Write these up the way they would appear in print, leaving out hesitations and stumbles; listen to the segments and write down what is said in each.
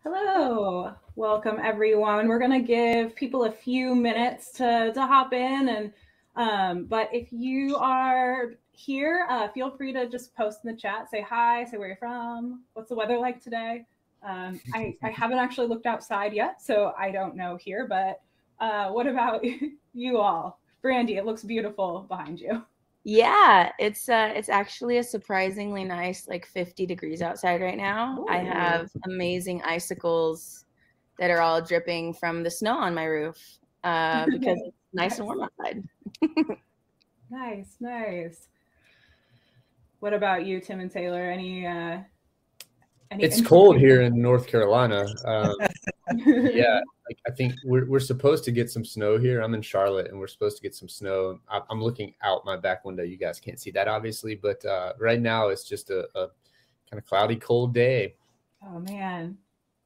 Hello, welcome everyone. We're gonna give people a few minutes to hop in, and but if you are here, feel free to just post in the chat, say hi, say where you're from, what's the weather like today. I haven't actually looked outside yet, so I don't know here, but what about you all? Brandy, it looks beautiful behind you. Yeah, it's actually a surprisingly nice, like 50 degrees outside right now. Ooh. I have amazing icicles that are all dripping from the snow on my roof because it's nice and warm outside. Nice, nice. What about you, Tim and Taylor? Any it's cold here in North Carolina. Yeah, I think we're supposed to get some snow here. I'm in Charlotte, and we're supposed to get some snow. I'm looking out my back window. You guys can't see that, obviously, but right now it's just a kind of cloudy, cold day. Oh, man.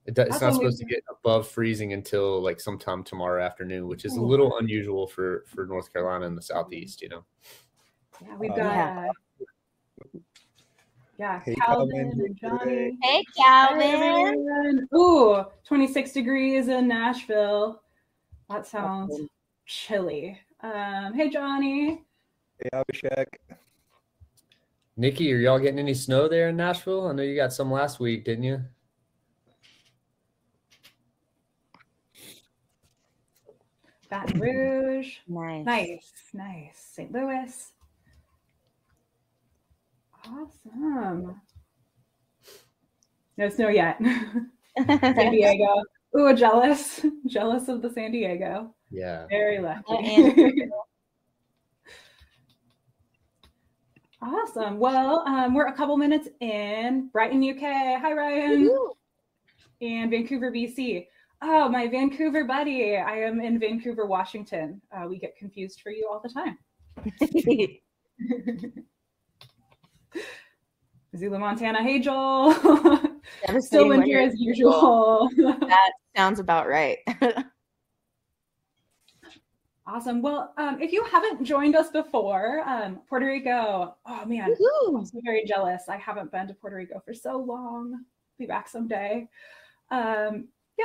It's not supposed to get above freezing until like sometime tomorrow afternoon, which is a little unusual for North Carolina in the Southeast, you know. Yeah, we've got hey, Calvin and Johnny. Hey, Calvin. Hey, ooh, 26 degrees in Nashville. That sounds chilly. Hey, Johnny. Hey, Abhishek. Nikki, are y'all getting any snow there in Nashville? I know you got some last week, didn't you? Baton Rouge. Nice. Nice. St. Louis. Awesome. No snow yet. San Diego. Ooh, jealous of the San Diego. Yeah. Very lucky. Awesome. Well, we're a couple minutes in. Brighton, UK. Hi, Ryan. Woo-hoo. And Vancouver, BC. Oh, my Vancouver buddy. I am in Vancouver, Washington. We get confused for you all the time. Missoula, Montana. Hey, Joel. Still winter as usual. That sounds about right. Awesome. Well, if you haven't joined us before, Puerto Rico, oh man, I'm so very jealous. I haven't been to Puerto Rico for so long. Be back someday. Yeah,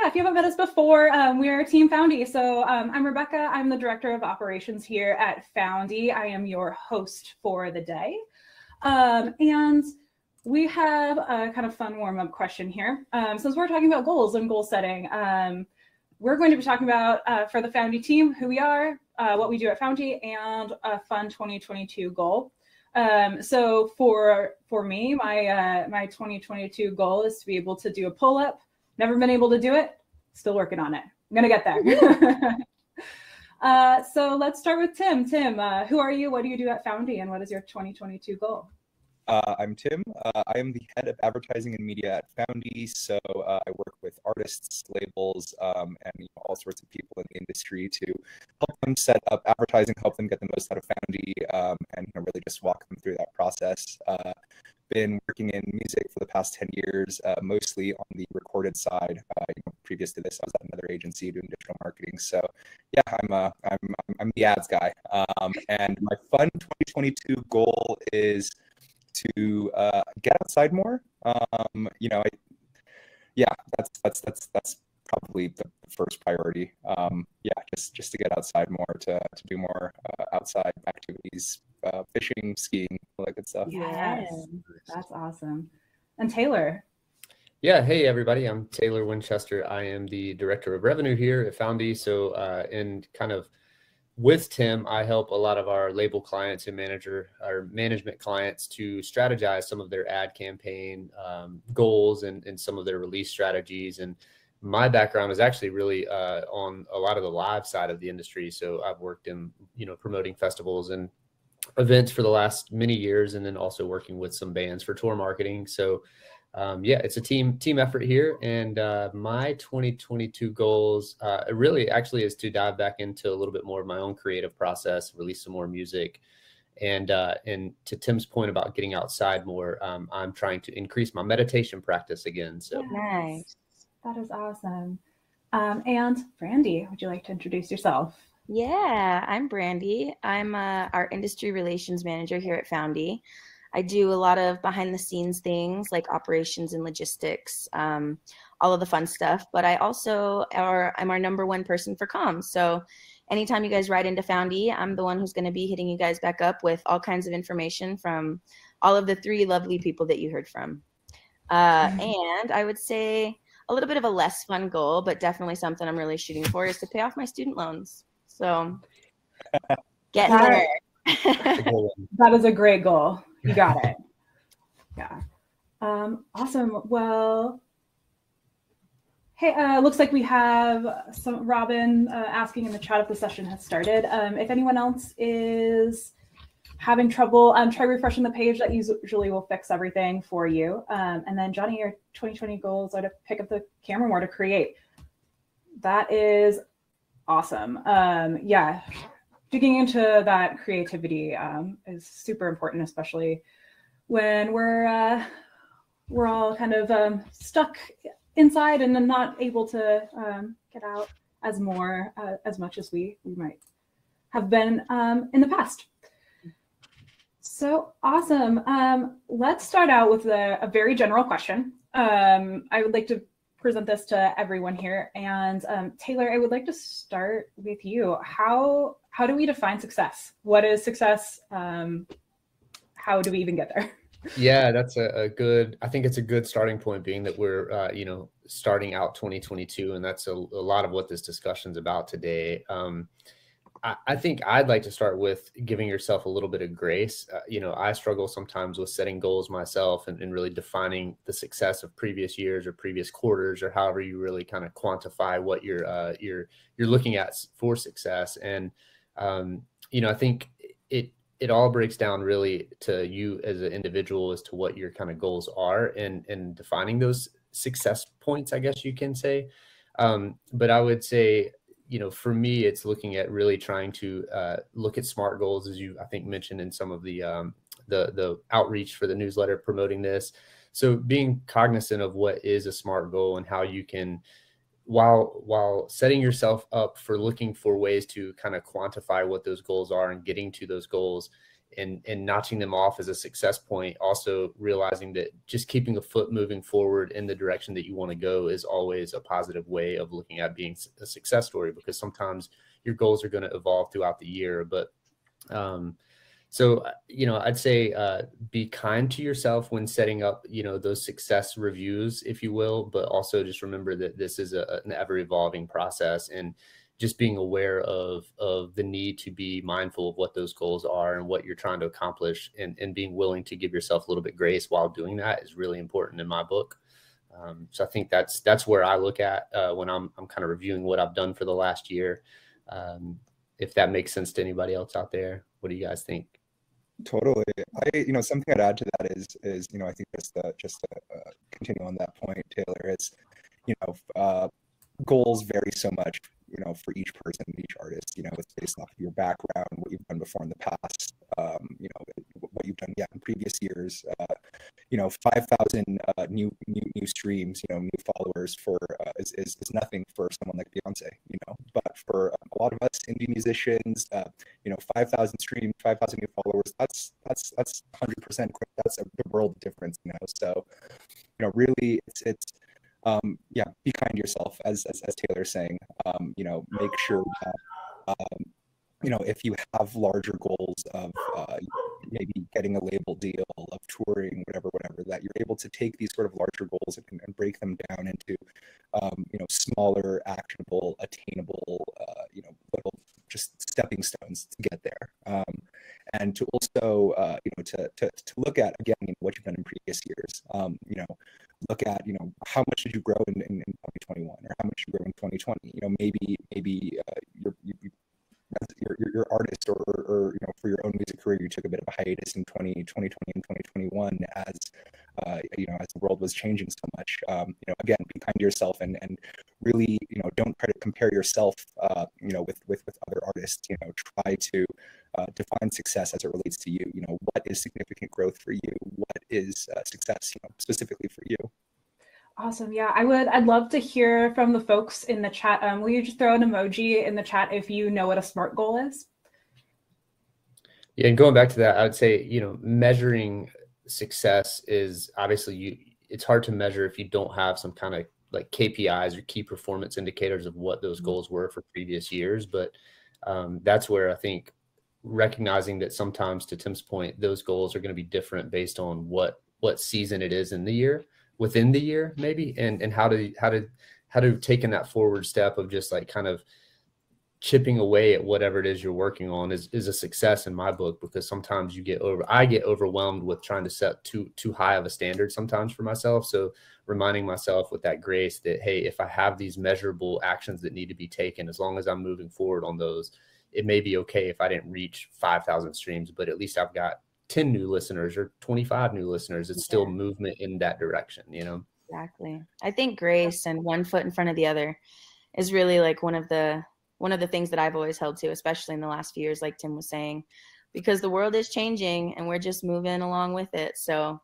if you haven't met us before, we are Team Foundee. So I'm Rebecca. I'm the Director of Operations here at Foundee. I am your host for the day. And we have a kind of fun warm-up question here. Since we're talking about goals and goal setting, we're going to be talking about, for the Foundee team, who we are, what we do at Foundee, and a fun 2022 goal. So for me, my 2022 goal is to be able to do a pull-up. Never been able to do it. Still working on it. I'm going to get there. So let's start with Tim. Tim, who are you? What do you do at Foundee? And what is your 2022 goal? I'm Tim. I am the head of advertising and media at Foundee. So I work with artists, labels, and all sorts of people in the industry to help them set up advertising, help them get the most out of Foundee, and really just walk them through that process. Been working in music for the past 10 years, mostly on the recorded side. Previous to this, I was at another agency doing digital marketing. So yeah, I'm the ads guy. And my fun 2022 goal is to get outside more. That's probably the first priority. Just to get outside more, to do more outside activities, fishing, skiing, all that good stuff. Yes, that's awesome. And Taylor. Yeah, hey everybody, I'm Taylor Winchester. I am the Director of Revenue here at Foundee. So and kind of with Tim, I help a lot of our label clients and management clients to strategize some of their ad campaign goals and some of their release strategies. And my background is actually really on a lot of the live side of the industry. So I've worked in, promoting festivals and events for the last many years, and then also working with some bands for tour marketing. So yeah, it's a team effort here. And my 2022 goals really actually is to dive back into a little bit more of my own creative process, release some more music. And to Tim's point about getting outside more, I'm trying to increase my meditation practice again. So nice. That is awesome. And Brandy, would you like to introduce yourself? Yeah, I'm Brandy. I'm our industry relations manager here at Foundee. I do a lot of behind the scenes things like operations and logistics, all of the fun stuff. But I also I'm our #1 person for comms. So anytime you guys write into Foundee, I'm the one who's going to be hitting you guys back up with all kinds of information from all of the 3 lovely people that you heard from. And I would say a little bit of a less fun goal, but definitely something I'm really shooting for, is to pay off my student loans. So getting there. That is a great goal. You got it. Yeah. Awesome. Well, hey, looks like we have some Robin asking in the chat if the session has started. If anyone else is having trouble, try refreshing the page. That usually will fix everything for you. And then Johnny, your 2020 goals are to pick up the camera more to create. That is awesome. Yeah, digging into that creativity is super important, especially when we're all kind of stuck inside and not able to get out as much as we might have been in the past. So awesome. Let's start out with a very general question. I would like to present this to everyone here. And Taylor, I would like to start with you. How do we define success? What is success? How do we even get there? Yeah, that's a good, I think it's a good starting point, being that we're, starting out 2022, and that's a lot of what this discussion's about today. I think I'd like to start with giving yourself a little bit of grace. I struggle sometimes with setting goals myself and really defining the success of previous years or previous quarters, or however you really kind of quantify what you're looking at for success. And I think it all breaks down really to you as an individual as to what your kind of goals are and defining those success points, I guess you can say. But I would say, for me, it's looking at really trying to look at SMART goals, as you, I think, mentioned in some of the outreach for the newsletter promoting this. So being cognizant of what is a SMART goal and how you can, while setting yourself up for looking for ways to kind of quantify what those goals are and getting to those goals and notching them off as a success point, also realizing that just keeping a foot moving forward in the direction that you want to go is always a positive way of looking at being a success story, because sometimes your goals are going to evolve throughout the year. But so, I'd say be kind to yourself when setting up, those success reviews, if you will, but also just remember that this is an ever evolving process, and just being aware of the need to be mindful of what those goals are and what you're trying to accomplish, and being willing to give yourself a little bit grace while doing that is really important in my book. So I think that's where I look at when I'm kind of reviewing what I've done for the last year. If that makes sense to anybody else out there, what do you guys think? Totally. Something I'd add to that is I think just to continue on that point, Taylor, is goals vary so much, for each person, each artist. It's based off of your background, what you've done before in the past, what you've done in previous years. 5,000 new streams, new followers is nothing for someone like Beyonce, but for a lot of us indie musicians, 5,000 streams, 5,000 new followers, that's 100%, that's a world difference, So, really it's be kind to yourself, as Taylor's saying. Make sure that if you have larger goals of maybe getting a label deal, of touring, whatever, that you're able to take these sort of larger goals and break them down into smaller, actionable, attainable, little just stepping stones to get there. And to also to look at, again, what you've done in previous years. Look at how much did you grow in 2021, or how much you grow in 2020. Maybe your artist, or for your own music career, you took a bit of a hiatus in 2020 and 2021 as as the world was changing so much. Again, be kind to yourself, and really don't try to compare yourself with other artists. Try to define success as it relates to you. What is significant growth for you? What is success specifically for you? Awesome. Yeah, I'd love to hear from the folks in the chat. Will you just throw an emoji in the chat if you know what a SMART goal is? Yeah, and going back to that, I would say, measuring success is obviously it's hard to measure if you don't have some kind of like KPIs or key performance indicators of what those goals were for previous years. But that's where I think recognizing that sometimes, to Tim's point, those goals are going to be different based on what season it is in the year, within the year, maybe, and how to taking that forward step of just like kind of chipping away at whatever it is you're working on is a success in my book, because sometimes I get overwhelmed with trying to set too high of a standard sometimes for myself. So reminding myself with that grace that, hey, if I have these measurable actions that need to be taken, as long as I'm moving forward on those, it may be okay if I didn't reach 5,000 streams, but at least I've got 10 new listeners or 25 new listeners. It's still movement in that direction, you know? Exactly. I think grace and one foot in front of the other is really like one of the things that I've always held to, especially in the last few years, like Tim was saying, because the world is changing and we're just moving along with it. So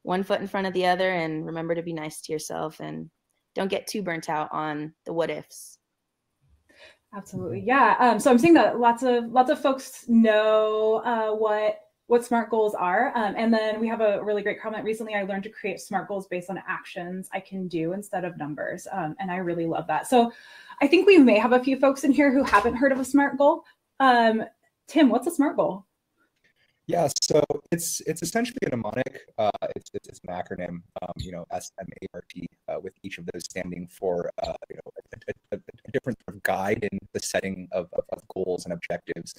one foot in front of the other, and remember to be nice to yourself and don't get too burnt out on the what ifs. Absolutely. Yeah. So I'm seeing that lots of folks know what SMART goals are. And then we have a really great comment. Recently, I learned to create SMART goals based on actions I can do instead of numbers. And I really love that. So I think we may have a few folks in here who haven't heard of a SMART goal. Tim, what's a SMART goal? Yeah, so it's essentially a mnemonic. It's an acronym, SMART, with each of those standing for a different sort of guide in the setting of goals and objectives.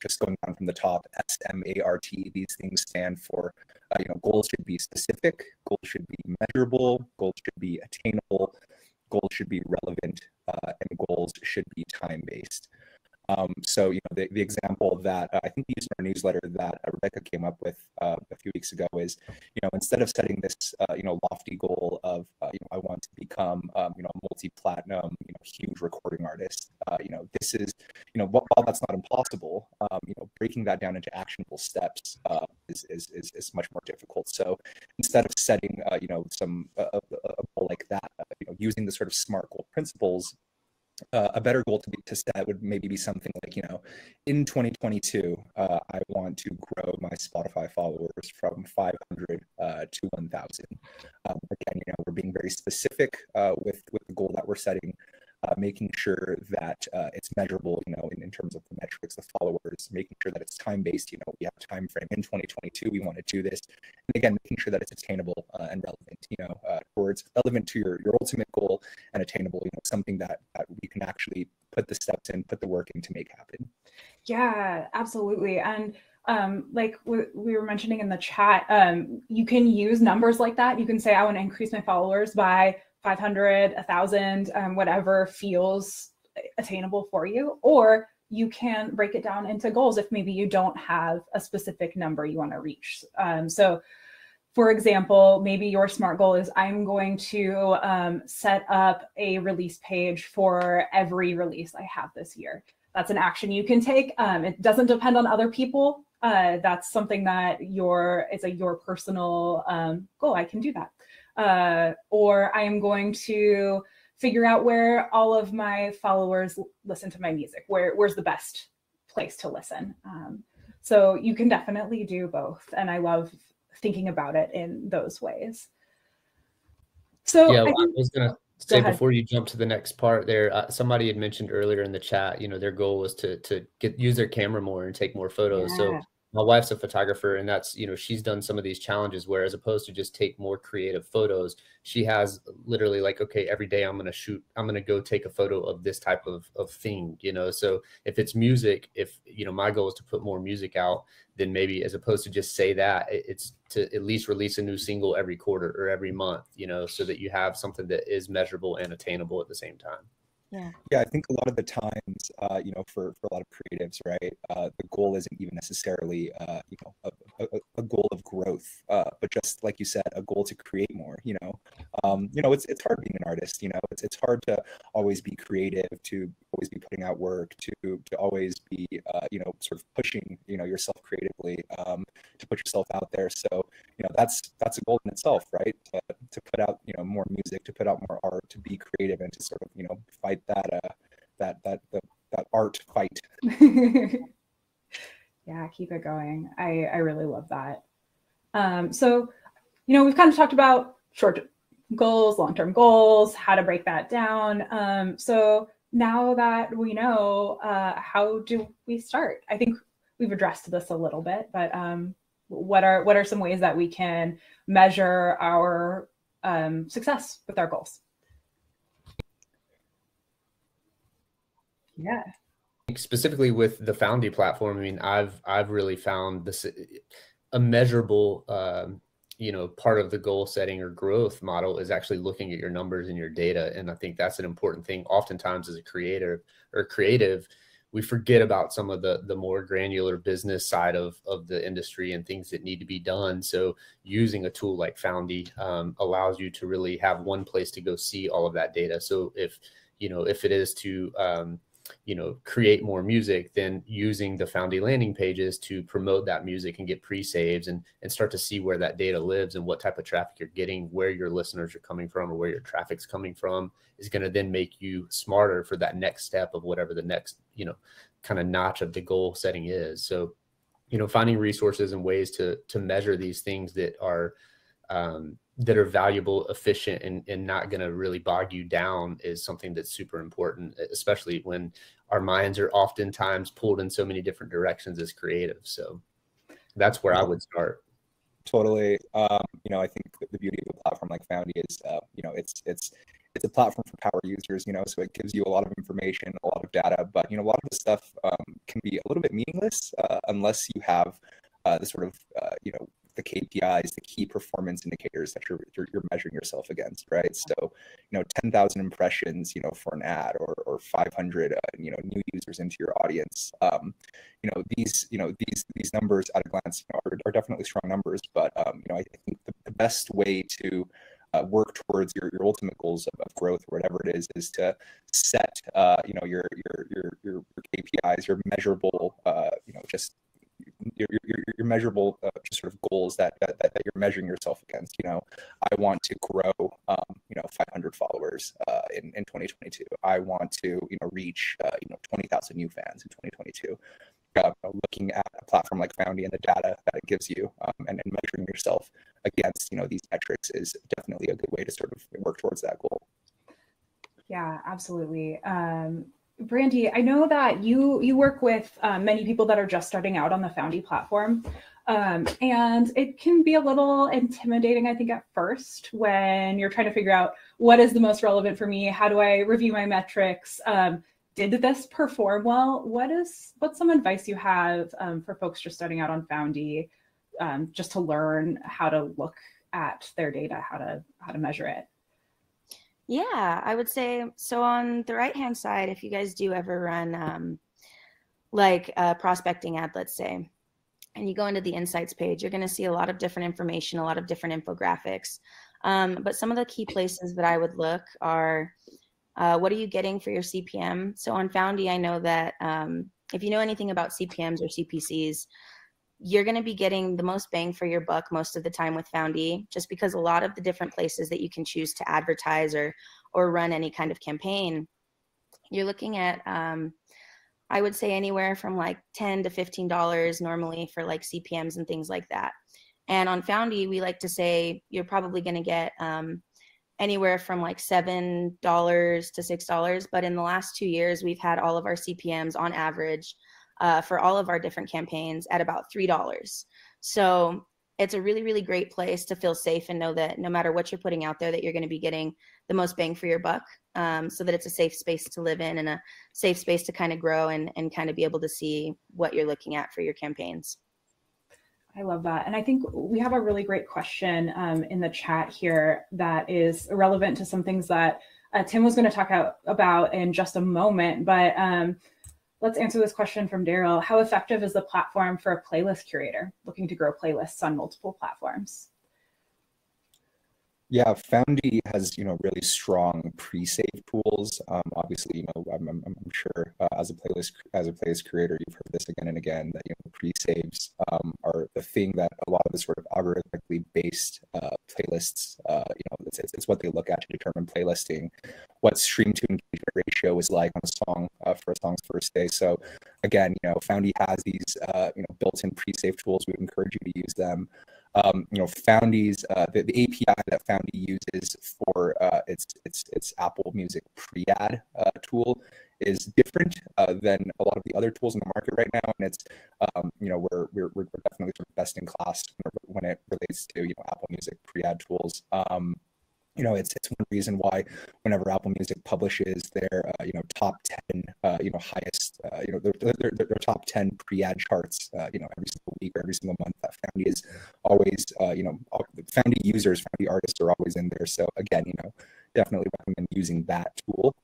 Just going down from the top, SMART. These things stand for goals should be specific, goals should be measurable, goals should be attainable, goals should be relevant, and goals should be time-based. So the example that I think we used in our newsletter that Rebecca came up with a few weeks ago is, instead of setting this, lofty goal of, I want to become, a multi-platinum, huge recording artist, this is, while that's not impossible, breaking that down into actionable steps is much more difficult. So instead of setting, a goal like that, using the sort of SMART goal principles, a better goal to set would maybe be something like, in 2022, I want to grow my Spotify followers from 500 to 1,000. Again, we're being very specific with the goal that we're setting, making sure that it's measurable, in terms of the metrics, the followers, making sure that it's time-based. We have a time frame in 2022, we want to do this. And again, making sure that it's attainable and relevant, towards relevant to your ultimate goal and attainable, something that we can actually put the steps in, put the work in to make happen. Yeah, absolutely. And like we were mentioning in the chat, you can use numbers like that. You can say, I want to increase my followers by 500, 1,000, whatever feels attainable for you. Or you can break it down into goals if maybe you don't have a specific number you want to reach. So for example, maybe your SMART goal is, I'm going to set up a release page for every release I have this year. That's an action you can take. It doesn't depend on other people. That's something that it's your personal goal. I can do that. Or I am going to figure out where all of my followers listen to my music. Where's the best place to listen? So you can definitely do both. And I love thinking about it in those ways. So yeah, I was gonna say before you jump to the next part there, somebody had mentioned earlier in the chat, their goal was to use their camera more and take more photos. Yeah. So my wife's a photographer, and that's, she's done some of these challenges where, as opposed to just take more creative photos, she has literally like, okay, every day I'm going to go take a photo of this type of thing, so if it's music, if, my goal is to put more music out, then maybe as opposed to just say that, it's to at least release a new single every quarter or every month, so that you have something that is measurable and attainable at the same time. Yeah, I think a lot of the times, for a lot of creatives, right, the goal isn't even necessarily, a goal of growth, but just like you said, a goal to create more. It's hard being an artist. It's hard to always be creative, to always be putting out work, to always be, sort of pushing, yourself creatively, to put yourself out there. So, that's a goal in itself, right? To put out, more music, to put out more art, to be creative, and to sort of, fight that art fight. Yeah, keep it going. I really love that. So, we've kind of talked about short goals, long-term goals, how to break that down. So now that we know, how do we start? I think we've addressed this a little bit, but what are some ways that we can measure our success with our goals? Yeah. Specifically with the Foundee platform, I mean, I've really found this a measurable, part of the goal setting or growth model is actually looking at your numbers and your data. And I think that's an important thing. Oftentimes as a creator or creative, we forget about some of the more granular business side of the industry and things that need to be done. So using a tool like Foundee allows you to really have one place to go see all of that data. So if it is to create more music, then using the Foundee landing pages to promote that music and get pre-saves and start to see where that data lives and what type of traffic you're getting, where your listeners are coming from or where your traffic's coming from is going to then make you smarter for that next step of whatever the next, kind of notch of the goal setting is. So, finding resources and ways to measure these things that are valuable, efficient, and not going to really bog you down is something that's super important, especially when our minds are oftentimes pulled in so many different directions as creatives. So that's where I would start. Totally. I think the beauty of a platform like Foundie is, it's a platform for power users, so it gives you a lot of information, a lot of data, but, a lot of the stuff can be a little bit meaningless unless you have the sort of, the KPIs, the key performance indicators that you're measuring yourself against, right? So, 10,000 impressions, for an ad or 500, new users into your audience. These numbers at a glance are definitely strong numbers, but I think the best way to work towards your ultimate goals of growth or whatever it is to set your KPIs, your measurable just your measurable just sort of goals that you're measuring yourself against. I want to grow 500 followers in 2022. I want to reach 20,000 new fans in 2022. Looking at a platform like Foundie and the data that it gives you and measuring yourself against these metrics is definitely a good way to sort of work towards that goal. Yeah, absolutely. Brandy, I know that you work with many people that are just starting out on the Foundie platform, and it can be a little intimidating, I think, at first when you're trying to figure out what is the most relevant for me, how do I review my metrics, did this perform well? What's some advice you have for folks just starting out on Foundie, just to learn how to look at their data, how to measure it? Yeah, I would say, so on the right-hand side, if you guys do ever run like a prospecting ad, let's say, and you go into the insights page, you're going to see a lot of different information, a lot of different infographics. But some of the key places that I would look are, what are you getting for your CPM? So on Foundie, I know that if you know anything about CPMs or CPCs, you're going to be getting the most bang for your buck most of the time with Foundie, just because a lot of the different places that you can choose to advertise or run any kind of campaign, you're looking at, I would say anywhere from like $10 to $15 normally for like CPMs and things like that. And on Foundie, we like to say you're probably going to get anywhere from like $7 to $6. But in the last 2 years, we've had all of our CPMs on average for all of our different campaigns at about $3. So it's a really, really great place to feel safe and know that no matter what you're putting out there, that you're going to be getting the most bang for your buck, so that it's a safe space to live in and a safe space to kind of grow and kind of be able to see what you're looking at for your campaigns. I love that. And I think we have a really great question in the chat here that is relevant to some things that Tim was going to talk about in just a moment. But let's answer this question from Daryl. How effective is the platform for a playlist curator looking to grow playlists on multiple platforms? Yeah, Foundie has really strong pre-save tools. Obviously, I'm sure as a playlist creator, you've heard this again and again that pre-saves are the thing that a lot of the sort of algorithmically based playlists, it's what they look at to determine playlisting, what stream to engagement ratio is like on a song for a song's first day. So again, Foundie has these built-in pre-save tools. We encourage you to use them. Foundee's the API that Foundee uses for its Apple Music pre-ad tool is different than a lot of the other tools in the market right now, and it's we're definitely sort of best in class when it relates to Apple Music pre-ad tools. It's one reason why whenever Apple Music publishes their top 10 highest their top 10 pre-ad charts every single week or every single month, that Foundee is always Foundee users, Foundee artists are always in there. So again, definitely recommend using that tool.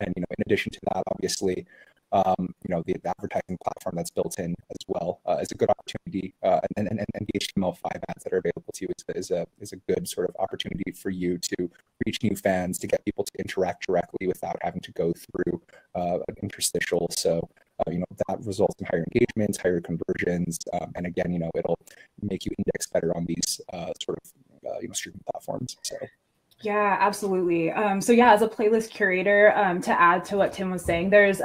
And in addition to that, obviously, the advertising platform that's built in as well is a good opportunity, and the HTML5 ads that are available to you is a good sort of opportunity for you to reach new fans, to get people to interact directly without having to go through an interstitial. So that results in higher engagements, higher conversions, and again, it'll make you index better on these sort of streaming platforms. So. Yeah, absolutely. So yeah, as a playlist curator, to add to what Tim was saying, there's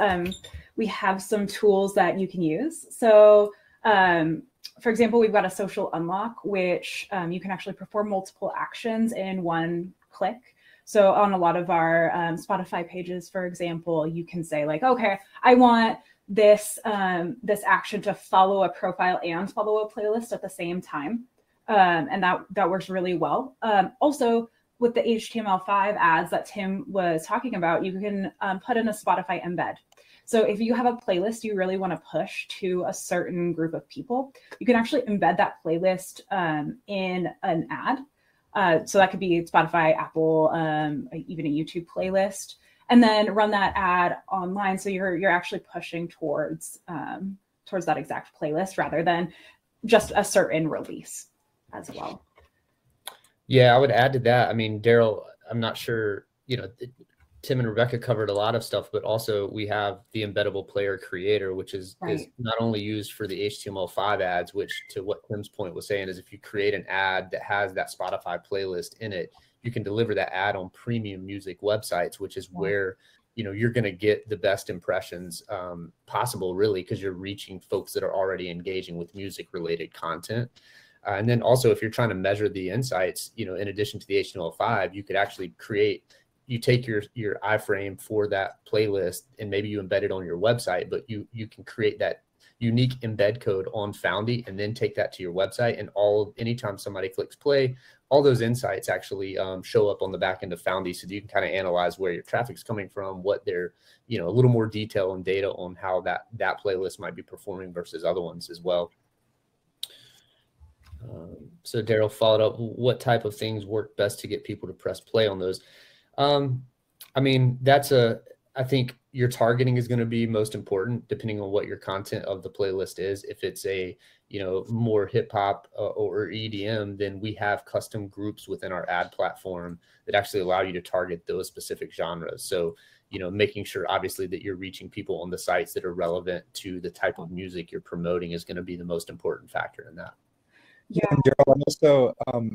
we have some tools that you can use. So for example, we've got a social unlock, which you can actually perform multiple actions in one click. So on a lot of our Spotify pages, for example, you can say like, okay, I want this this action to follow a profile and follow a playlist at the same time. And that works really well. Also, with the HTML5 ads that Tim was talking about, you can put in a Spotify embed. So if you have a playlist you really want to push to a certain group of people, you can actually embed that playlist in an ad. So that could be Spotify, Apple, even a YouTube playlist, and then run that ad online. So you're actually pushing towards that exact playlist rather than just a certain release as well. Yeah, I would add to that. I mean, Daryl, I'm not sure, Tim and Rebecca covered a lot of stuff, but also we have the Embeddable Player Creator, which is not only used for the HTML5 ads, which to what Tim's point was saying is if you create an ad that has that Spotify playlist in it, you can deliver that ad on premium music websites, which is where, you're going to get the best impressions possible, really, because you're reaching folks that are already engaging with music related content. And then also, if you're trying to measure the insights, in addition to the HTML5, you could actually you take your iframe for that playlist and maybe you embed it on your website, but you can create that unique embed code on Foundie and then take that to your website. And anytime somebody clicks play, all those insights actually show up on the back end of Foundie. So you can kind of analyze where your traffic's coming from, what they're, a little more detail and data on how that playlist might be performing versus other ones as well. So Daryl followed up, what type of things work best to get people to press play on those? I mean, I think your targeting is going to be most important depending on what your content of the playlist is. If it's a, more hip hop or EDM, then we have custom groups within our ad platform that actually allow you to target those specific genres. So, making sure obviously that you're reaching people on the sites that are relevant to the type of music you're promoting is going to be the most important factor in that. Yeah, and Daryl, I'd also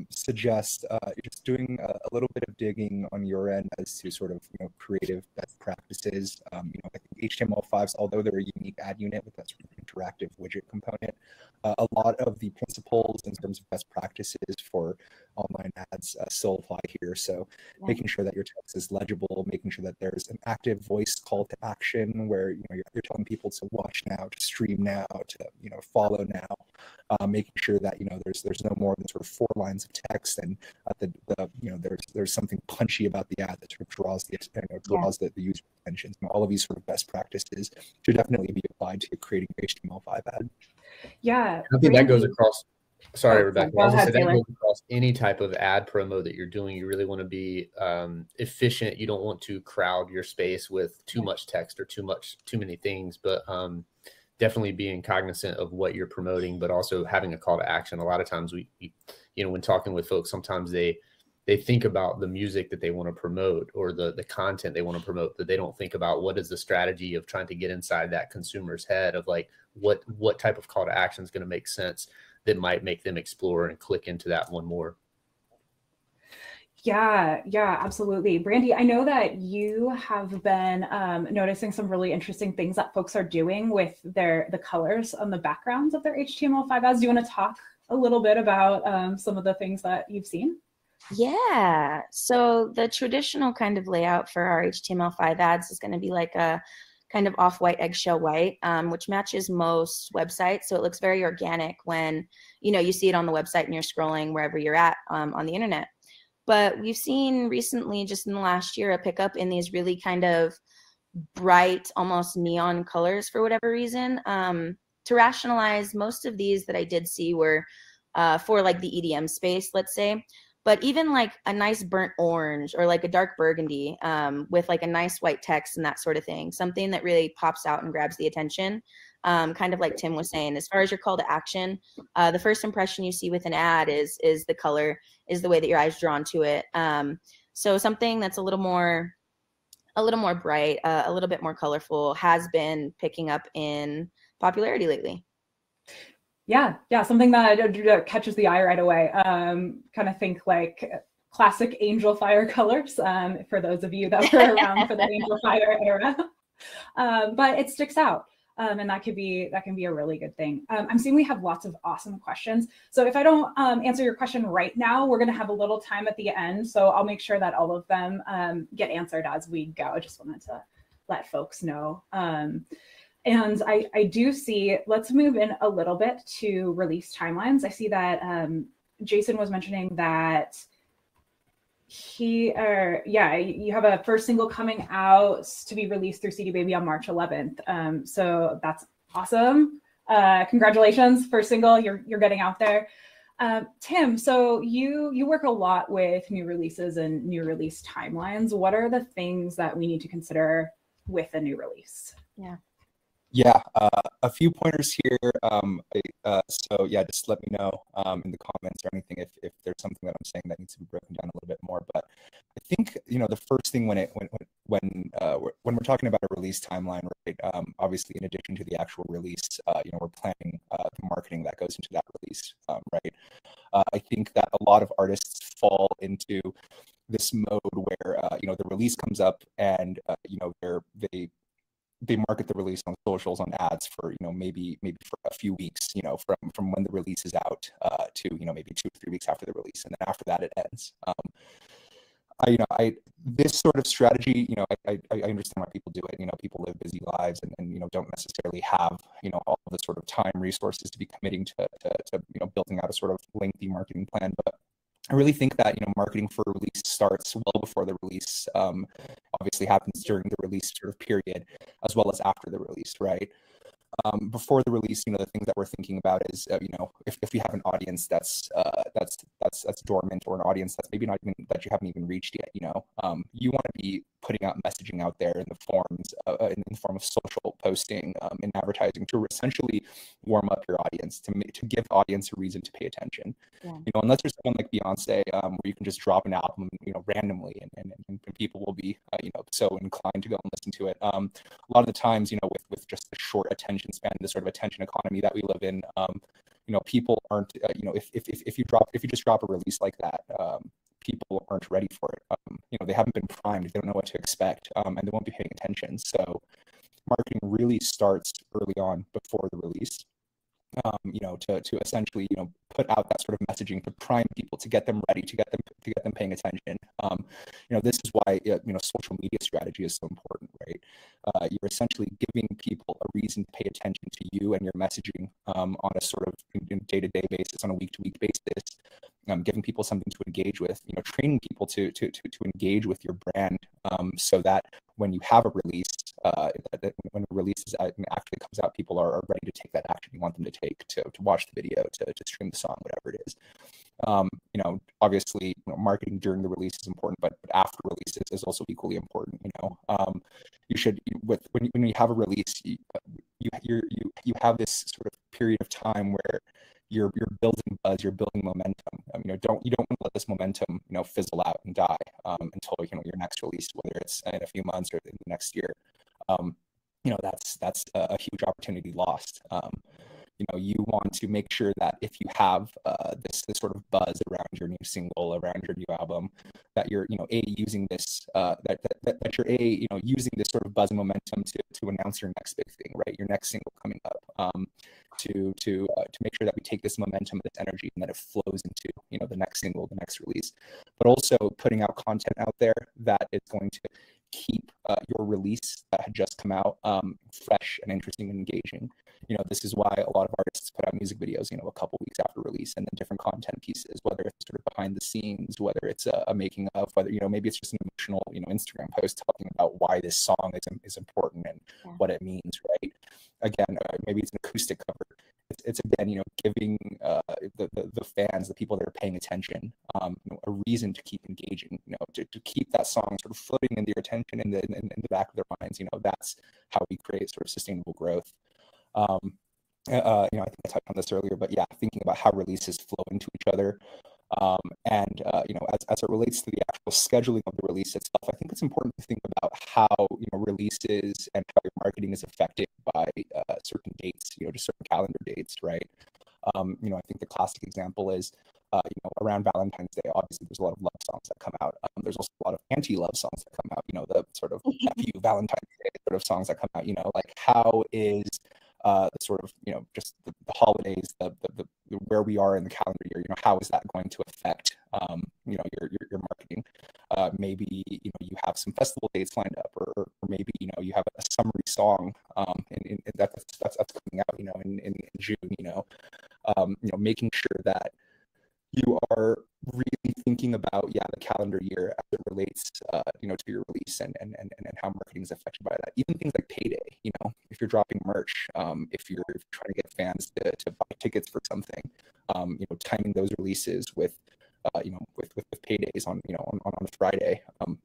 suggest just doing a little bit of digging on your end as to sort of creative best practices. I think HTML5s, although they're a unique ad unit with that sort of interactive widget component, a lot of the principles in terms of best practices for online ads still apply here. So making sure that your text is legible, making sure that there's an active voice call to action where you're telling people to watch now, to stream now, to follow now, making sure that there's no more than sort of 4 lines of text, and there's something punchy about the ad that sort of draws the user attention. All of these sort of best practices should definitely be applied to creating an HTML5 ad. Yeah, I think that goes across. Sorry, Rebecca. Go ahead, that goes across any type of ad promo that you're doing. You really want to be efficient. You don't want to crowd your space with too much text or too many things, but definitely being cognizant of what you're promoting, but also having a call to action. A lot of times we when talking with folks, sometimes they think about the music that they want to promote or the content they want to promote, but they don't think about what is the strategy of trying to get inside that consumer's head of like what type of call to action is going to make sense that might make them explore and click into that one more. Yeah, absolutely. Brandy, I know that you have been noticing some really interesting things that folks are doing with the colors on the backgrounds of their HTML5 ads. Do you want to talk a little bit about some of the things that you've seen? Yeah. So the traditional kind of layout for our HTML5 ads is going to be like a kind of off-white eggshell white, which matches most websites. So it looks very organic when, you see it on the website and you're scrolling wherever you're at on the internet. But we've seen recently, just in the last year, a pickup in these really kind of bright, almost neon colors for whatever reason. To rationalize, most of these that I did see were for like the EDM space, let's say. But even like a nice burnt orange or like a dark burgundy with like a nice white text and that sort of thing, something that really pops out and grabs the attention. Kind of like Tim was saying, as far as your call to action, the first impression you see with an ad is the color, is the way that your eyes drawn to it. So something that's a little more bright, a little bit more colorful has been picking up in popularity lately. Yeah, something that catches the eye right away. Kind of think like classic Angel Fire colors, for those of you that were around for the Angel Fire era. But it sticks out, and that can be a really good thing. I'm seeing we have lots of awesome questions. So if I don't answer your question right now, we're going to have a little time at the end. So I'll make sure that all of them get answered as we go. I just wanted to let folks know. And I do see, let's move in a little bit to release timelines. I see that Jason was mentioning that you have a first single coming out to be released through CD Baby on March 11th. So that's awesome. Congratulations, first single, you're getting out there. Tim, so you work a lot with new releases and new release timelines. What are the things that we need to consider with a new release? Yeah, a few pointers here. So yeah, just let me know in the comments or anything if there's something that I'm saying that needs to be broken down a little bit more. But I think the first thing when we're talking about a release timeline, right? Obviously, in addition to the actual release, we're planning the marketing that goes into that release, right? I think that a lot of artists fall into this mode where the release comes up and they market the release on socials, on ads for maybe for a few weeks, from when the release is out to maybe 2 or 3 weeks after the release, and then after that it ends. This sort of strategy, I understand why people do it. People live busy lives and don't necessarily have all of the sort of time resources to be committing to building out a sort of lengthy marketing plan, but I really think that marketing for a release starts well before the release. Obviously happens during the release sort of period, as well as after the release, right? Before the release, the things that we're thinking about is, if you have an audience that's dormant, or an audience that's maybe not even, that you haven't even reached yet, you want to be putting out messaging out there in the form of social posting, and advertising to essentially warm up your audience, to give the audience a reason to pay attention. Yeah. Unless there's someone like Beyonce, where you can just drop an album, randomly, and people will be, so inclined to go and listen to it. A lot of the times, with just the short attention span, the sort of attention economy that we live in, people aren't, if you just drop a release like that, people aren't ready for it. They haven't been primed, they don't know what to expect, and they won't be paying attention. So marketing really starts early on before the release. To essentially, put out that sort of messaging to prime people, to get them ready, to get them paying attention. This is why, social media strategy is so important, right? You're essentially giving people a reason to pay attention to you and your messaging, on a sort of day-to-day basis, on a week-to-week basis, giving people something to engage with, training people to engage with your brand, so that when you have a release, when the release actually comes out, people are ready to take that action you want them to take, to watch the video, to stream the song, whatever it is. Obviously, marketing during the release is important, but after release is also equally important. You should, when you have a release, you have this sort of period of time where you're building buzz, you're building momentum. You don't want to let this momentum fizzle out and die until your next release, whether it's in a few months or in the next year. That's a huge opportunity lost. You want to make sure that if you have this sort of buzz around your new single, around your new album, that you're using this using this sort of buzz and momentum to announce your next big thing, right? Your next single coming up. to make sure that we take this momentum, this energy, and that it flows into, you know, the next single, the next release. But also putting out content out there that is going to keep your release that had just come out fresh and interesting and engaging. You know, this is why a lot of artists put out music videos, you know, a couple weeks after release, and then different content pieces, whether it's sort of behind the scenes, whether it's a making of, whether, you know, maybe it's just an emotional, you know, Instagram post talking about why this song is important and what it means, right? Again, maybe it's an acoustic cover. It's again, you know, giving the fans, the people that are paying attention, you know, a reason to keep engaging, you know, to keep that song sort of floating in their attention in the back of their minds. You know, that's how we create sort of sustainable growth. You know, I think I touched on this earlier, but yeah, thinking about how releases flow into each other. You know, as it relates to the actual scheduling of the release itself, I think it's important to think about how, you know, releases and how your marketing is affected by certain dates, you know, just certain calendar dates, right? You know, I think the classic example is, you know, around Valentine's Day, obviously there's a lot of love songs that come out. There's also a lot of anti-love songs that come out, you know, the sort of F you Valentine's Day sort of songs that come out, you know, like how is the sort of, you know, just the holidays, the where we are in the calendar year, you know, how is that going to affect, you know, your marketing? Maybe, you know, you have some festival dates lined up, or maybe, you know, you have a summery song, that's coming out, you know, in June, you know, making sure that you are really thinking about, the calendar year as it relates, you know, to your release and how marketing is affected by that. Even things like payday, you know, if you're dropping merch, if you're trying to get fans to buy tickets for something, you know, timing those releases with, you know, with paydays on, you know, on a Friday,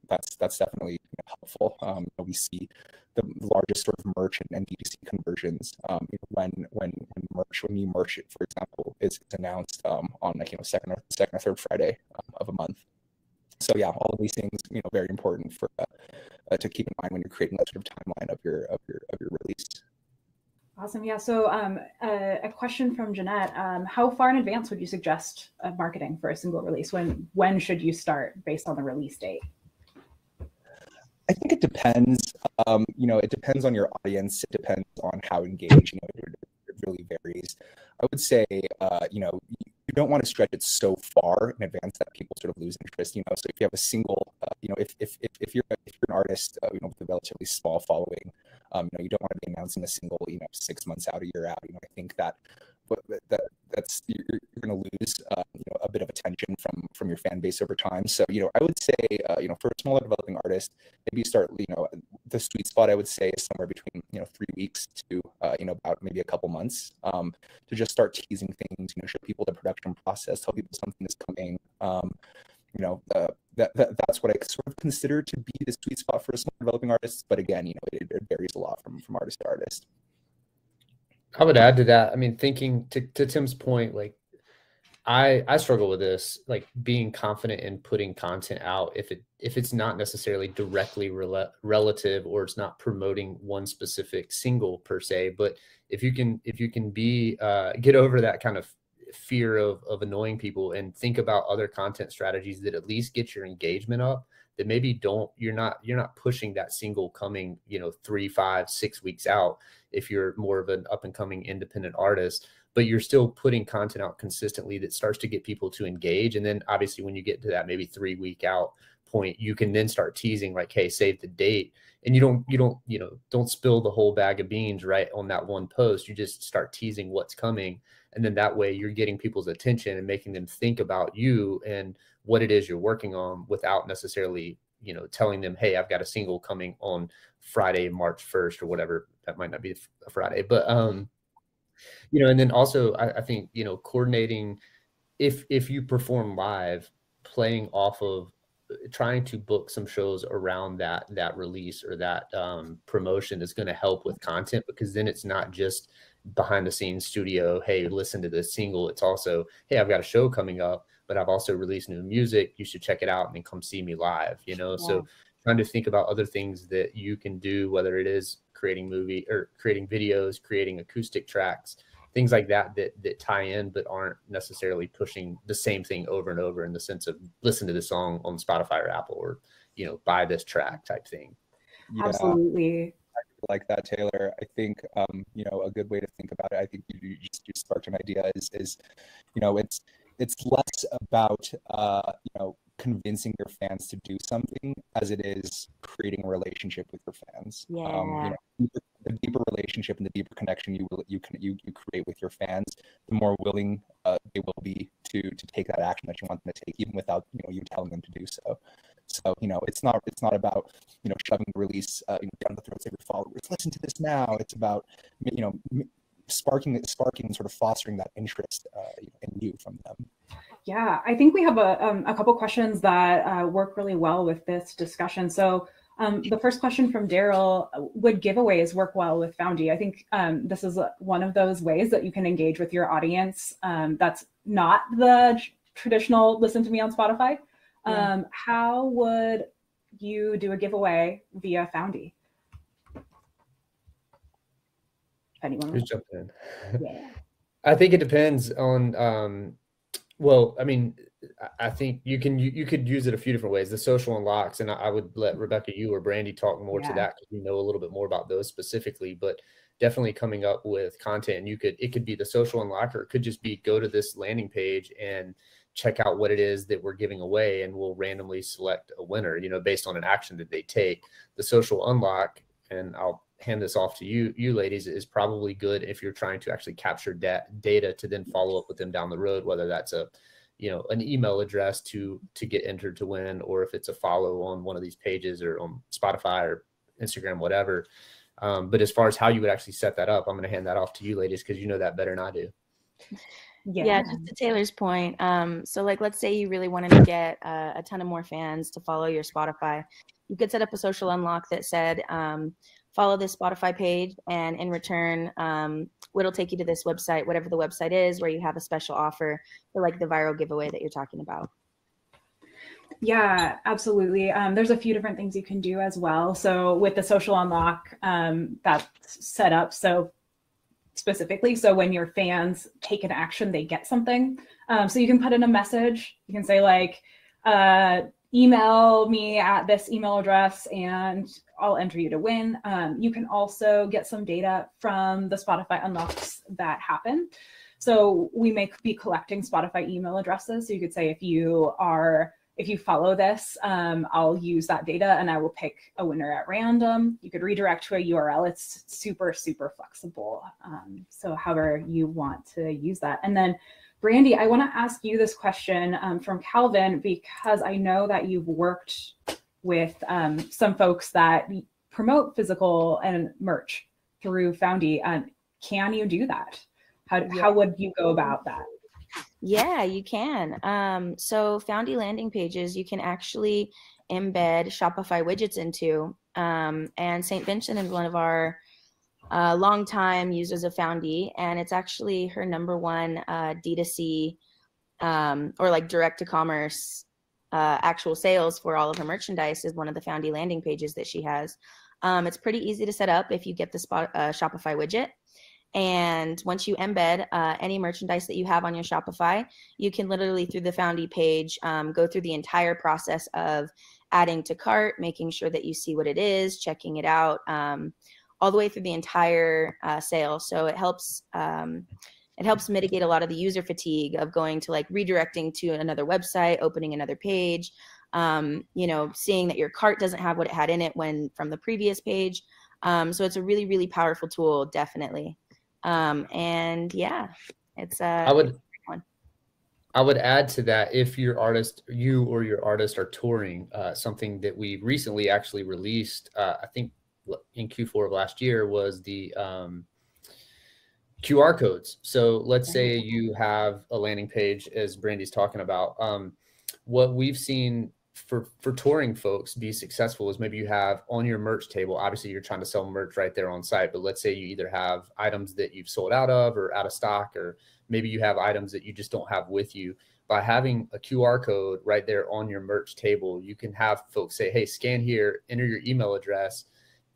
that's definitely, you know, helpful. You know, we see the largest sort of merch and D2C conversions, you know, when new merch, for example, is announced on, like, you know, second or third Friday of a month. So yeah, all of these things, you know, very important for to keep in mind when you're creating that sort of timeline of your release. Awesome. Yeah. So a question from Jeanette. How far in advance would you suggest marketing for a single release? When should you start based on the release date? I think it depends. You know, it depends on your audience. It depends on how engaged. You know, it really varies. I would say, you know, you don't want to stretch it so far in advance that people sort of lose interest. You know, so if you have a single, you know, if you're an artist, you know, with a relatively small following, you know, you don't want to be announcing a single, you know, 6 months out, a year out. You know, I think that's you're going to lose, you know, a bit of attention from your fan base over time. So, you know, I would say, you know, for a smaller developing artist, maybe you start, you know, the sweet spot I would say is somewhere between, you know, 3 weeks to, you know, about maybe a couple months, to just start teasing things, you know, show people the production process, tell people something is coming. You know, that's what I sort of consider to be the sweet spot for a small developing artist. But again, you know, it varies a lot from artist to artist. I would add to that. I mean, thinking to Tim's point, like I struggle with this, like being confident in putting content out if it's not necessarily directly relative, or it's not promoting one specific single per se. But if you can be get over that kind of fear of annoying people and think about other content strategies that at least get your engagement up, that maybe you're not pushing that single coming, you know, 3, 5, 6 weeks out if you're more of an up and coming independent artist, but you're still putting content out consistently that starts to get people to engage. And then obviously when you get to that maybe 3 week out point, you can then start teasing like, hey, save the date. And you don't spill the whole bag of beans right on that one post. You just start teasing what's coming. And then that way you're getting people's attention and making them think about you and what it is you're working on without necessarily, you know, telling them, hey, I've got a single coming on Friday, March 1st or whatever. That might not be a Friday, but, you know, and then also I think, you know, coordinating if you perform live, playing off of trying to book some shows around that release or that promotion is going to help with content, because then it's not just behind the scenes studio, hey, listen to this single. It's also, hey, I've got a show coming up, but I've also released new music. You should check it out and then come see me live, you know? Yeah. So trying to think about other things that you can do, whether it is creating videos, creating acoustic tracks, things like that tie in, but aren't necessarily pushing the same thing over and over in the sense of listen to this song on Spotify or Apple, or, you know, buy this track type thing. Yeah. Absolutely. like that, Taylor. I think, you know, a good way to think about it, I think you sparked an idea is, you know, it's less about, you know, convincing your fans to do something as it is creating a relationship with your fans. Yeah. You know, the deeper relationship and the deeper connection you create with your fans, the more willing they will be to take that action that you want them to take, even without, you know, you telling them to do so. So, you know, it's not about, you know, shoving the release you know, down the throats of your followers. Listen to this now. It's about, you know, sparking and sort of fostering that interest in you from them. Yeah, I think we have a couple questions that work really well with this discussion. So the first question from Daryl: would giveaways work well with Foundee? I think this is one of those ways that you can engage with your audience. That's not the traditional listen to me on Spotify. Yeah. How would you do a giveaway via Foundee? Anyone? Who's jumping in? Yeah. I think it depends on, well, I mean, I think you could use it a few different ways. The social unlocks, and I would let Rebecca, you or Brandy talk more to that, because you know a little bit more about those specifically, but definitely coming up with content. It could be the social unlocker. It could just be go to this landing page and check out what it is that we're giving away, and we'll randomly select a winner, you know, based on an action that they take. The social unlock, and I'll hand this off to you ladies, is probably good if you're trying to actually capture data to then follow up with them down the road, whether that's a, you know, an email address to get entered to win, or if it's a follow on one of these pages or on Spotify or Instagram, whatever. But as far as how you would actually set that up, I'm going to hand that off to you ladies, because you know that better than I do. Yeah, just to Taylor's point. So like, let's say you really wanted to get a ton of more fans to follow your Spotify. You could set up a social unlock that said, follow this Spotify page, and in return, it'll take you to this website, whatever the website is, where you have a special offer for like the viral giveaway that you're talking about. Yeah, absolutely. There's a few different things you can do as well. So with the social unlock, that's set up so specifically, so when your fans take an action, they get something. So you can put in a message. You can say like, email me at this email address and I'll enter you to win. You can also get some data from the Spotify unlocks that happen. So we may be collecting Spotify email addresses. So you could say, if you follow this, I'll use that data and I will pick a winner at random. You could redirect to a URL. It's super, super flexible. So however you want to use that. And then Brandy, I want to ask you this question from Calvin, because I know that you've worked with some folks that promote physical and merch through Foundee. Can you do that? How would you go about that? Yeah, you can. So Foundee landing pages, you can actually embed Shopify widgets into. And St. Vincent is one of our longtime users of Foundee, and it's actually her #1 D2C or like direct to commerce actual sales for all of her merchandise is one of the Foundee landing pages that she has. It's pretty easy to set up if you get the Shopify widget. And once you embed any merchandise that you have on your Shopify, you can literally, through the Foundee page, go through the entire process of adding to cart, making sure that you see what it is, checking it out, all the way through the entire sale. So it helps mitigate a lot of the user fatigue of going to like redirecting to another website, opening another page, you know, seeing that your cart doesn't have what it had in it from the previous page. So it's a really, really powerful tool, definitely. And yeah, it's I would add to that, if you or your artist are touring, something that we recently actually released, I think in Q4 of last year, was the QR codes. So let's say you have a landing page, as Brandy's talking about. What we've seen for touring folks be successful is maybe you have on your merch table, obviously you're trying to sell merch right there on site, but let's say you either have items that you've sold out of or out of stock, or maybe you have items that you just don't have with you. By having a QR code right there on your merch table, you can have folks say, hey, scan here, enter your email address,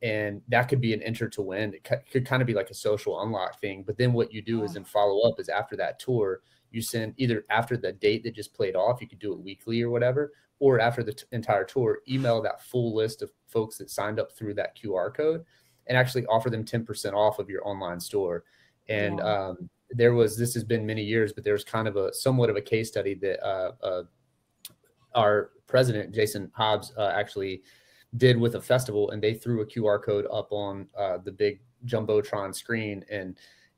and that could be an enter to win. It could kind of be like a social unlock thing. But then what you do is, in follow up, is after that tour, you send either after the date that just played off, you could do it weekly or whatever, or after the entire tour, email that full list of folks that signed up through that QR code and actually offer them 10% off of your online store. And this has been many years, but there's kind of somewhat of a case study that our president, Jason Hobbs, actually did with a festival, and they threw a QR code up on the big Jumbotron screen.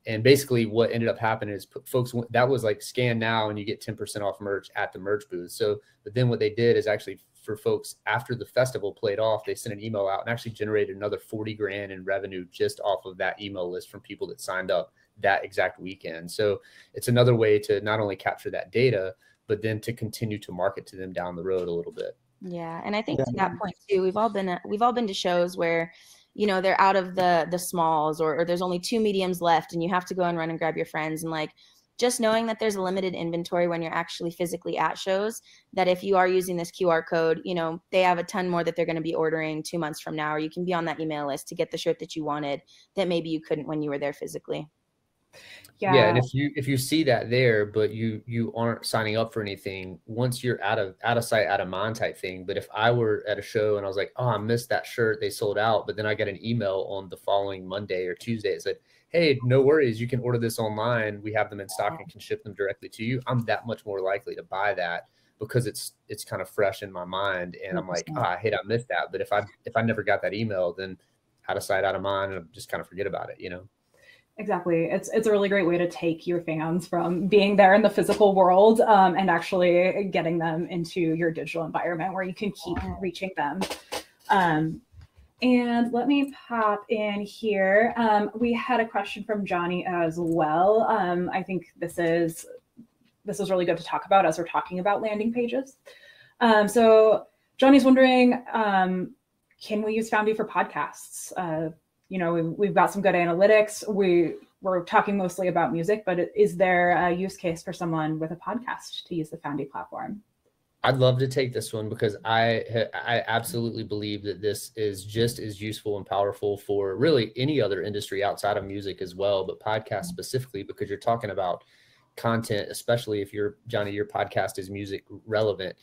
And basically what ended up happening is folks, that was like scan now and you get 10% off merch at the merch booth. So, but then what they did is actually for folks after the festival played off, they sent an email out and actually generated another 40 grand in revenue just off of that email list from people that signed up that exact weekend. So it's another way to not only capture that data, but then to continue to market to them down the road a little bit. Yeah. And I think to that point too, we've all been to shows where, you know, they're out of the smalls or there's only 2 mediums left and you have to go and run and grab your friends. And like, just knowing that there's a limited inventory when you're actually physically at shows, that if you are using this QR code, you know, they have a ton more that they're going to be ordering 2 months from now, or you can be on that email list to get the shirt that you wanted that maybe you couldn't when you were there physically. Yeah. And if you see that there, but you aren't signing up for anything, once you're out of sight, out of mind type thing. But if I were at a show and I was like, oh, I missed that shirt, they sold out, but then I got an email on the following Monday or Tuesday, it said, hey, no worries, you can order this online, we have them in stock and can ship them directly to you. I'm that much more likely to buy that because it's kind of fresh in my mind. And I'm like, I hate I missed that. But if I never got that email, then out of sight, out of mind, and just kind of forget about it, you know? Exactly. It's a really great way to take your fans from being there in the physical world and actually getting them into your digital environment where you can keep reaching them. And let me pop in here. We had a question from Johnny as well. I think this is really good to talk about as we're talking about landing pages. So Johnny's wondering, can we use Foundee for podcasts? You know, we've got some good analytics. We're talking mostly about music, but is there a use case for someone with a podcast to use the Foundee platform? I'd love to take this one because I absolutely believe that this is just as useful and powerful for really any other industry outside of music as well, but podcasts specifically, because you're talking about content, especially if Johnny, your podcast is music relevant.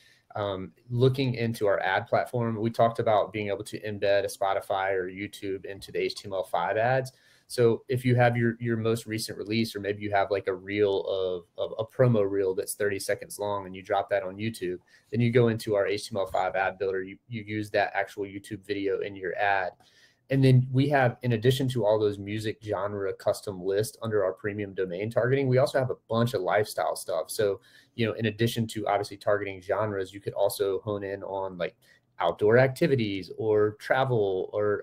Looking into our ad platform, we talked about being able to embed a Spotify or YouTube into the HTML5 ads. So if you have your most recent release, or maybe you have like a reel of a promo reel that's 30 seconds long and you drop that on YouTube, then you go into our HTML5 ad builder, you use that actual YouTube video in your ad. And then we have, in addition to all those music genre custom lists under our premium domain targeting, we also have a bunch of lifestyle stuff. So, you know, in addition to obviously targeting genres, you could also hone in on like outdoor activities or travel or,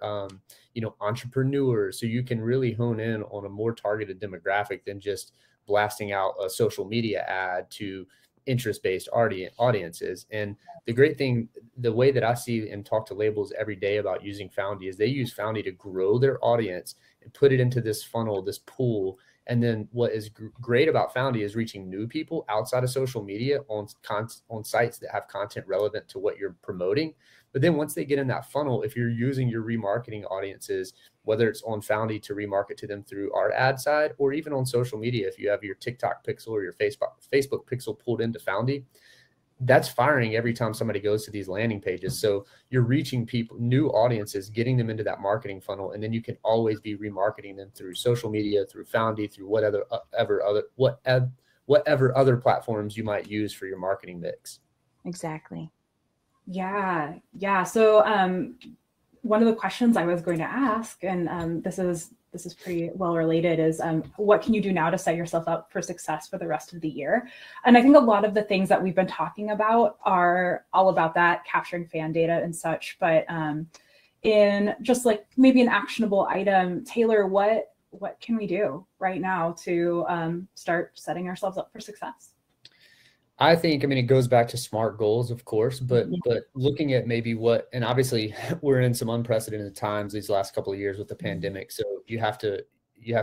you know, entrepreneurs. So you can really hone in on a more targeted demographic than just blasting out a social media ad to interest-based audiences. And the great thing, the way that I see and talk to labels every day about using Foundee is they use Foundee to grow their audience and put it into this funnel, this pool. And then what is great about Foundee is reaching new people outside of social media on sites that have content relevant to what you're promoting. But then once they get in that funnel, if you're using your remarketing audiences, whether it's on Foundee to remarket to them through our ad side, or even on social media, if you have your TikTok pixel or your Facebook pixel pulled into Foundee, that's firing every time somebody goes to these landing pages. So you're reaching people, new audiences, getting them into that marketing funnel. And then you can always be remarketing them through social media, through Foundee, through whatever other platforms you might use for your marketing mix. Exactly. Yeah. So one of the questions I was going to ask, and this is pretty well related, is what can you do now to set yourself up for success for the rest of the year? And I think a lot of the things that we've been talking about are all about that, capturing fan data and such. But in just like maybe an actionable item, Taylor, what can we do right now to start setting ourselves up for success? I think, it goes back to SMART goals, of course, but looking at maybe and obviously we're in some unprecedented times these last couple of years with the pandemic. So you have to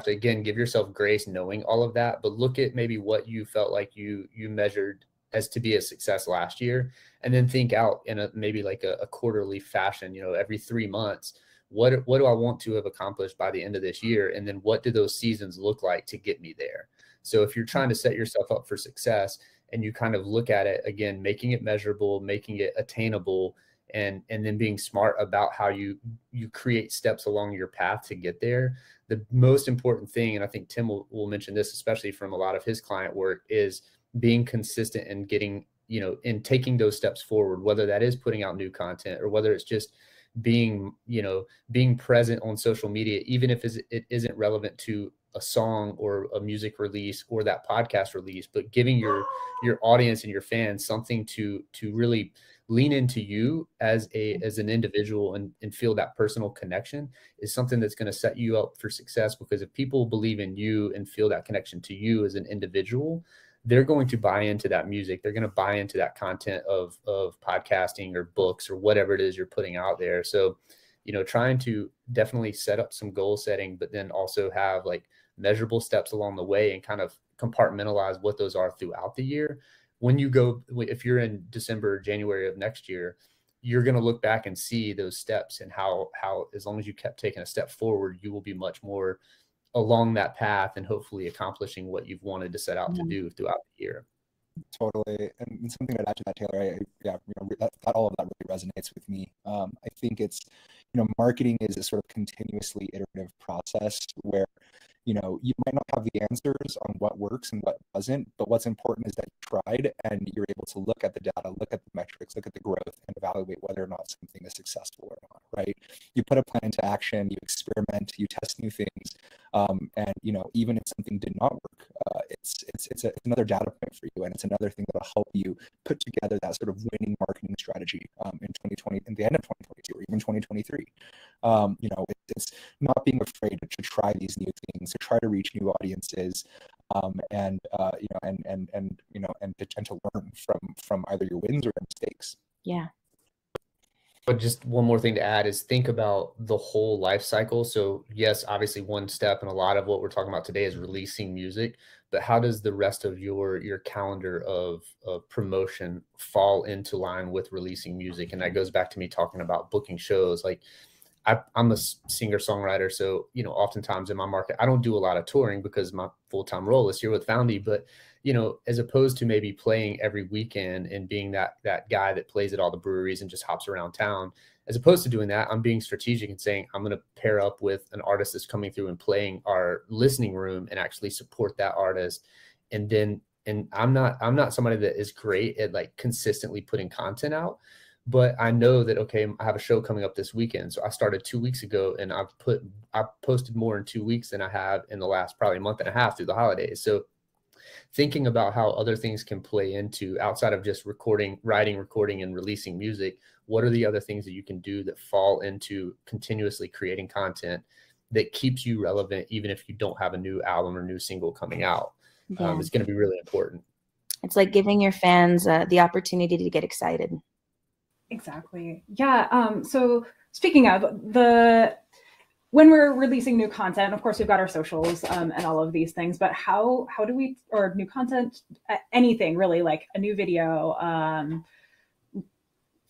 again, give yourself grace knowing all of that, but look at maybe what you felt like you measured as to be a success last year, and then think out in maybe like a quarterly fashion, you know, every 3 months, what do I want to have accomplished by the end of this year? And then what do those seasons look like to get me there? So if you're trying to set yourself up for success, and you kind of look at it again, making it measurable, making it attainable, and then being smart about how you create steps along your path to get there. The most important thing, and I think Tim will mention this, especially from a lot of his client work, is being consistent and getting, in taking those steps forward, whether that is putting out new content or whether it's just being present on social media, even if it isn't relevant to a song or a music release or that podcast release, but giving your audience and your fans something to really lean into you as an individual and feel that personal connection is something that's going to set you up for success. Because if people believe in you and feel that connection to you as an individual, they're going to buy into that music. They're going to buy into that content of podcasting or books or whatever it is you're putting out there. So, trying to definitely set up some goal setting, but then also have like measurable steps along the way and kind of compartmentalize what those are throughout the year. If you're in December or January of next year, you're going to look back and see those steps and how as long as you kept taking a step forward, you will be much more along that path and hopefully accomplishing what you've wanted to set out to do throughout the year. Totally. And something to add to that, Taylor, that all of that really resonates with me. I think it's, marketing is a sort of continuously iterative process where, you might not have the answers on what works and what doesn't, but what's important is that you tried and you're able to look at the data, look at the metrics, look at the growth, and evaluate whether or not something is successful or not, right? You put a plan into action, you experiment, you test new things, and even if something did not work, it's another data point for you, and it's another thing that'll help you put together that sort of winning marketing strategy in 2020, in the end of 2022, or even 2023. It's not being afraid to try these new things, to try to reach new audiences, and to learn from either your wins or your mistakes. Yeah. But just one more thing to add is think about the whole life cycle. So yes, obviously one step, and a lot of what we're talking about today is releasing music, but how does the rest of your calendar of promotion fall into line with releasing music? And that goes back to me talking about booking shows. Like I'm a singer-songwriter, so oftentimes in my market I don't do a lot of touring because my full-time role is here with Foundee. But as opposed to maybe playing every weekend and being that guy that plays at all the breweries and just hops around town, as opposed to doing that, I'm being strategic and saying I'm going to pair up with an artist that's coming through and playing our listening room and actually support that artist. And I'm not somebody that is great at like consistently putting content out. But I know that, okay, I have a show coming up this weekend. So I started 2 weeks ago, and I posted more in 2 weeks than I have in the last probably month and a half through the holidays. So thinking about how other things can play into, outside of just writing, recording, and releasing music, what are the other things that you can do that fall into continuously creating content that keeps you relevant, even if you don't have a new album or new single coming out? Yeah. It's going to be really important. It's like giving your fans the opportunity to get excited. Exactly. Yeah. So speaking of when we're releasing new content, of course, we've got our socials and all of these things, but how do we, or new content, anything really, like a new video,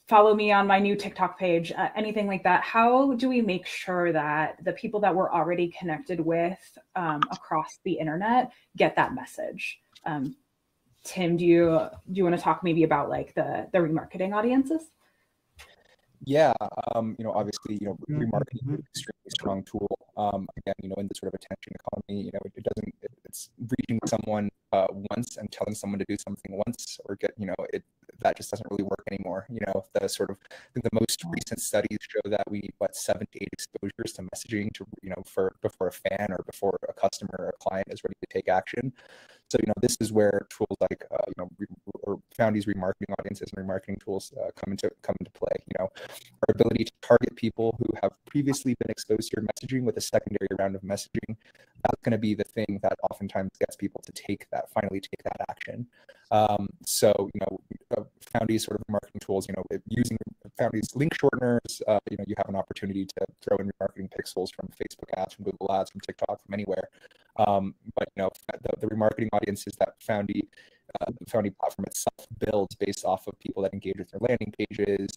follow me on my new TikTok page, anything like that. How do we make sure that the people that we're already connected with across the internet get that message? Tim, do you want to talk maybe about like the remarketing audiences? Yeah, obviously, remarketing is an extremely strong tool. Again, in the sort of attention economy, it's reaching someone once and telling someone to do something once, or that just doesn't really work anymore. I think the most recent studies show that we need 7 to 8 exposures to messaging before a fan or before a customer or a client is ready to take action. So, this is where tools like, or Foundee's remarketing audiences and remarketing tools come into play. Our ability to target people who have previously been exposed to your messaging with a secondary round of messaging, that's going to be the thing that oftentimes gets people to finally take that action. So, Foundee's sort of marketing tools, using Foundee's link shorteners, you have an opportunity to throw in remarketing pixels from Facebook ads, from Google ads, from TikTok, from anywhere. But the remarketing audiences that Foundee platform itself builds based off of people that engage with their landing pages,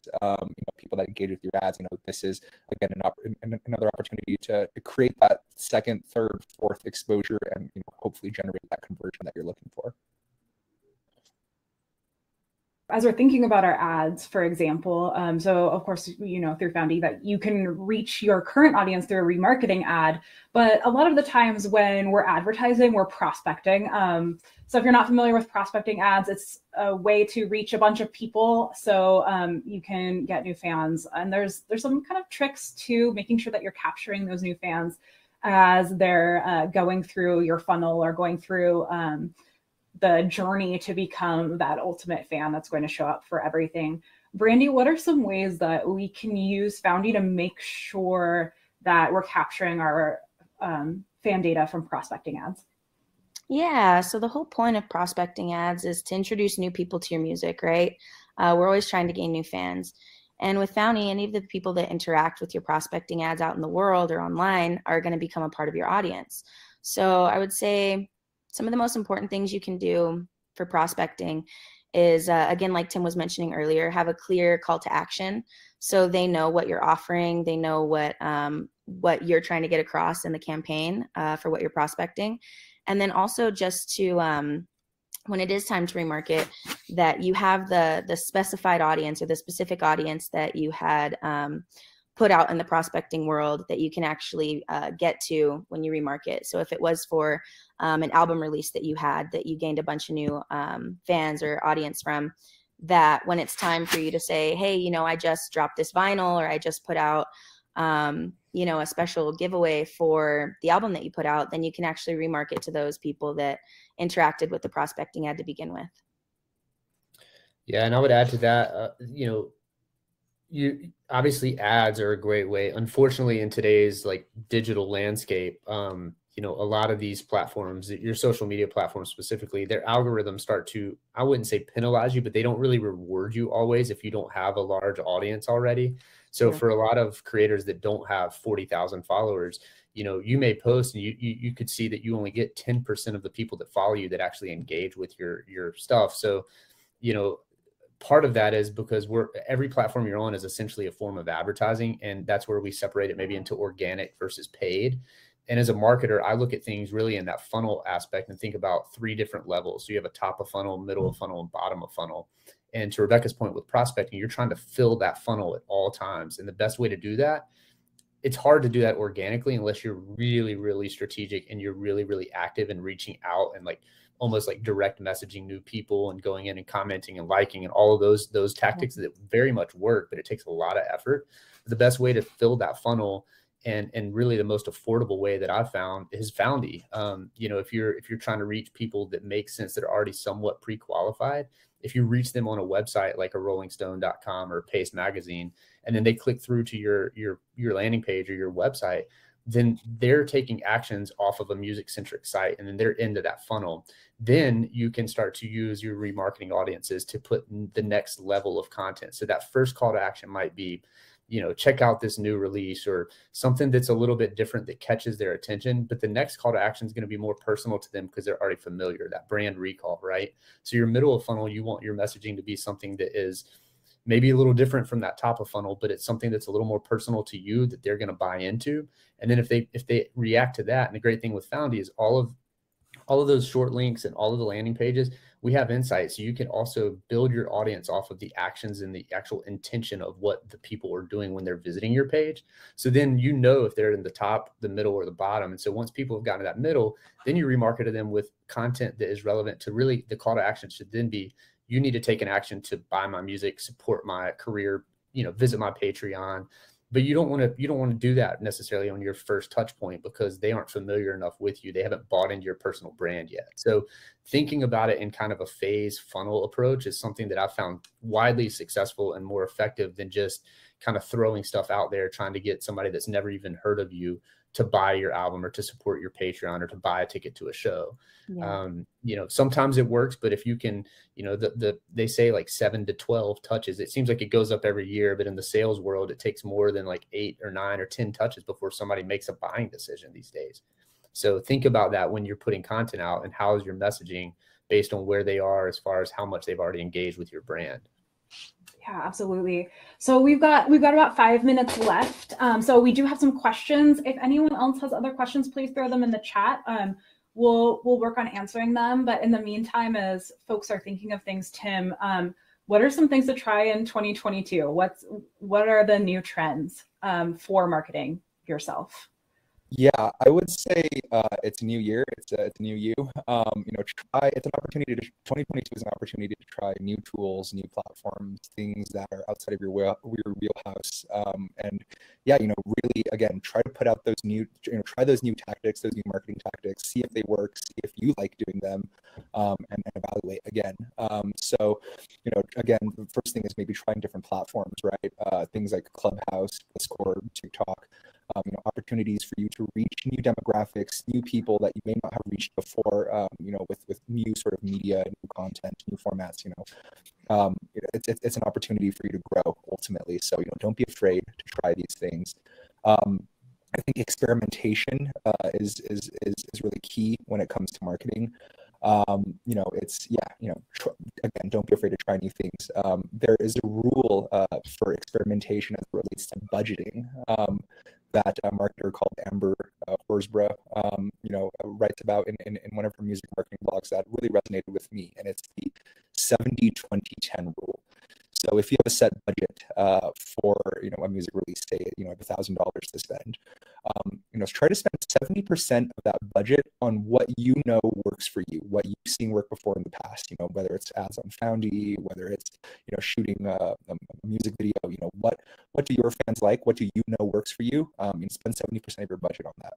people that engage with your ads. This is again another opportunity to create that second, third, fourth exposure, and hopefully generate that conversion that you're looking for. as we're thinking about our ads, for example, so of course, you know, through Foundee that you can reach your current audience through a remarketing ad, but a lot of the times when we're advertising, we're prospecting. So if you're not familiar with prospecting ads, it's a way to reach a bunch of people so you can get new fans. And there's some kind of tricks to making sure that you're capturing those new fans as they're going through your funnel or going through the journey to become that ultimate fan that's going to show up for everything. Brandy, what are some ways that we can use Foundee to make sure that we're capturing our fan data from prospecting ads? Yeah, so the whole point of prospecting ads is to introduce new people to your music, right? We're always trying to gain new fans. And with Foundee, any of the people that interact with your prospecting ads out in the world or online are going to become a part of your audience. So I would say some of the most important things you can do for prospecting is, again, like Tim was mentioning earlier, have a clear call to action so they know what you're offering, they know what you're trying to get across in the campaign for what you're prospecting. And then also just to, when it is time to remarket, that you have the specified audience or the specific audience that you had put out in the prospecting world that you can actually get to when you remarket. So if it was for an album release that you had that you gained a bunch of new fans or audience from, that when it's time for you to say, hey, you know, I just dropped this vinyl, or I just put out, you know, a special giveaway for the album that you put out, then you can actually remarket to those people that interacted with the prospecting ad to begin with. Yeah, and I would add to that, you know, you obviously ads are a great way. Unfortunately, in today's like digital landscape, you know, a lot of these platforms, your social media platforms specifically, their algorithms start to, I wouldn't say penalize you, but they don't really reward you always if you don't have a large audience already. So for a lot of creators that don't have 40,000 followers, you know, you may post and you could see that you only get 10% of the people that follow you that actually engage with your stuff. So, you know, part of that is because every platform you're on is essentially a form of advertising, and that's where we separate it maybe into organic versus paid. And as a marketer, I look at things really in that funnel aspect and think about 3 different levels. So you have a top of funnel, middle of funnel, and bottom of funnel. And to Rebecca's point with prospecting, you're trying to fill that funnel at all times. And the best way to do that, it's hard to do that organically unless you're really, really strategic and you're really, really active and reaching out and like almost like direct messaging new people and going in and commenting and liking and all of those tactics that very much work, but it takes a lot of effort. The best way to fill that funnel and really the most affordable way that I've found is Foundee. You know, if you're trying to reach people that make sense, that are already somewhat pre-qualified, if you reach them on a website like a rollingstone.com or Paste Magazine, and then they click through to your landing page or your website, then they're taking actions off of a music-centric site, and then they're into that funnel. Then you can start to use your remarketing audiences to put the next level of content. So that first call to action might be, you know, check out this new release or something that's a little bit different that catches their attention. But the next call to action is going to be more personal to them because they're already familiar, that brand recall, right? So your middle of funnel, you want your messaging to be something that is maybe a little different from that top of funnel, but it's something that's a little more personal to you that they're going to buy into. And then if they react to that, and the great thing with Foundee is all of those short links and all of the landing pages, we have insights. So you can also build your audience off of the actions and the actual intention of what the people are doing when they're visiting your page. So then you know if they're in the top, the middle, or the bottom. And so once people have gotten to that middle, then you remarket to them with content that is relevant to really the call to action should then be, you need to take an action to buy my music, support my career, you know, visit my Patreon. But you don't want to do that necessarily on your first touch point because they aren't familiar enough with you. They haven't bought into your personal brand yet. So thinking about it in kind of a phase funnel approach is something that I've found widely successful and more effective than just kind of throwing stuff out there, trying to get somebody that's never even heard of you to buy your album or to support your Patreon or to buy a ticket to a show. Yeah. You know, sometimes it works, but if you can, you know, they say like 7 to 12 touches, it seems like it goes up every year, but in the sales world, it takes more than like 8 or 9 or 10 touches before somebody makes a buying decision these days. So think about that when you're putting content out, and how is your messaging based on where they are as far as how much they've already engaged with your brand. Yeah, absolutely. So we've got about 5 minutes left. So we do have some questions. If anyone else has other questions, please throw them in the chat. We'll work on answering them. But in the meantime, as folks are thinking of things, Tim, what are some things to try in 2022? What are the new trends for marketing yourself? Yeah, I would say it's a new year. It's a new you. It's an opportunity 2022 is an opportunity to try new tools, new platforms, things that are outside of your wheelhouse. And yeah, really, again, try to put out those try those new tactics, those new marketing tactics, see if they work, see if you like doing them, and evaluate again. Again, the first thing is maybe trying different platforms, right? Things like Clubhouse, Discord, TikTok. Opportunities for you to reach new demographics, new people that you may not have reached before, with new sort of media, new content, new formats, it's an opportunity for you to grow ultimately. So, don't be afraid to try these things. I think experimentation is really key when it comes to marketing. Again, don't be afraid to try new things. There is a rule for experimentation as it relates to budgeting that a marketer called Amber Horsborough, writes about in one of her music marketing blogs that really resonated with me, and it's the 70-20-10 rule. So if you have a set budget for a music release, say $1,000 to spend, try to spend 70% of that budget on what works for you, what you've seen work before in the past. Whether it's ads on Foundee, whether it's shooting a music video. What do your fans like? What do works for you? Spend 70% of your budget on that.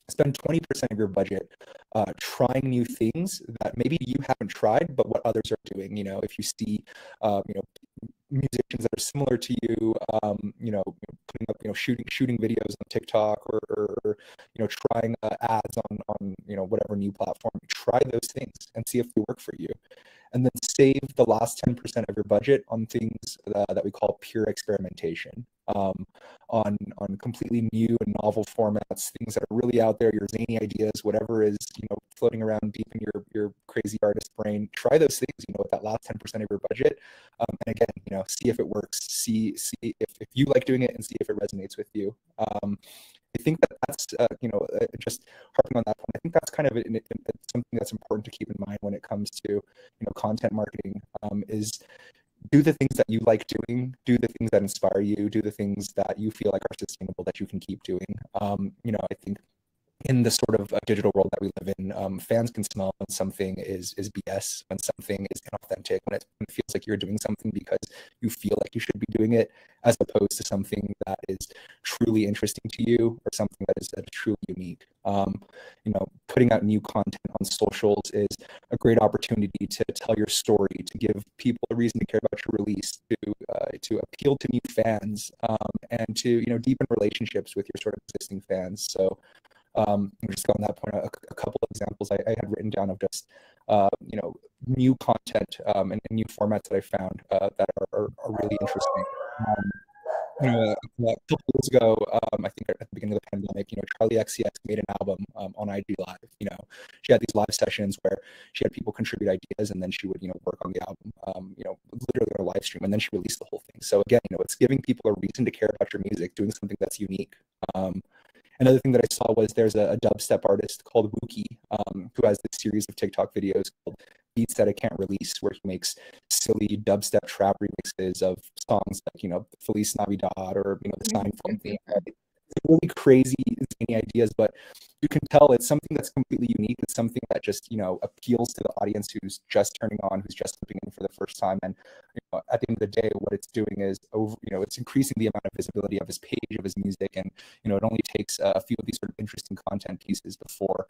Spend 20% of your budget trying new things that maybe you haven't tried, but what others are doing. If you see, musicians that are similar to you, putting up, shooting videos on TikTok or trying ads on whatever new platform. Try those things and see if they work for you, and then save the last 10% of your budget on things that we call pure experimentation, on completely new and novel formats, things that are really out there, your zany ideas, whatever is floating around deep in your crazy artist brain. Try those things, with that last 10% of your budget, and again, see if it works, see if you like doing it, and see if it resonates with you. I think that's just harping on that point. I think that's kind of something that's important to keep in mind when it comes to content marketing. Is do the things that you like doing, do the things that inspire you, do the things that you feel like are sustainable that you can keep doing. I think in the sort of digital world that we live in, fans can smell when something is BS, when something is inauthentic, when it feels like you're doing something because you feel like you should be doing it, as opposed to something that is truly interesting to you or something that is truly unique. Putting out new content on socials is a great opportunity to tell your story, to give people a reason to care about your release, to appeal to new fans, and to deepen relationships with your sort of existing fans. So just on that point, a couple of examples I had written down of just new content and new formats that I found that are really interesting. A couple years ago, I think at the beginning of the pandemic, Charlie XCX made an album on IG Live. She had these live sessions where she had people contribute ideas, and then she would work on the album, literally on a live stream, and then she released the whole thing. So again, it's giving people a reason to care about your music, doing something that's unique. Another thing that I saw was there's a dubstep artist called Wookie, who has this series of TikTok videos called Beats That I Can't Release, where he makes silly dubstep trap remixes of songs like, Feliz Navidad or, the Seinfeld theme. Really crazy, zany ideas, but you can tell it's something that's completely unique. It's something that just, appeals to the audience who's just turning on, who's just stepping in for the first time. And, at the end of the day, what it's doing is it's increasing the amount of visibility of his page, of his music. And, it only takes a few of these sort of interesting content pieces before,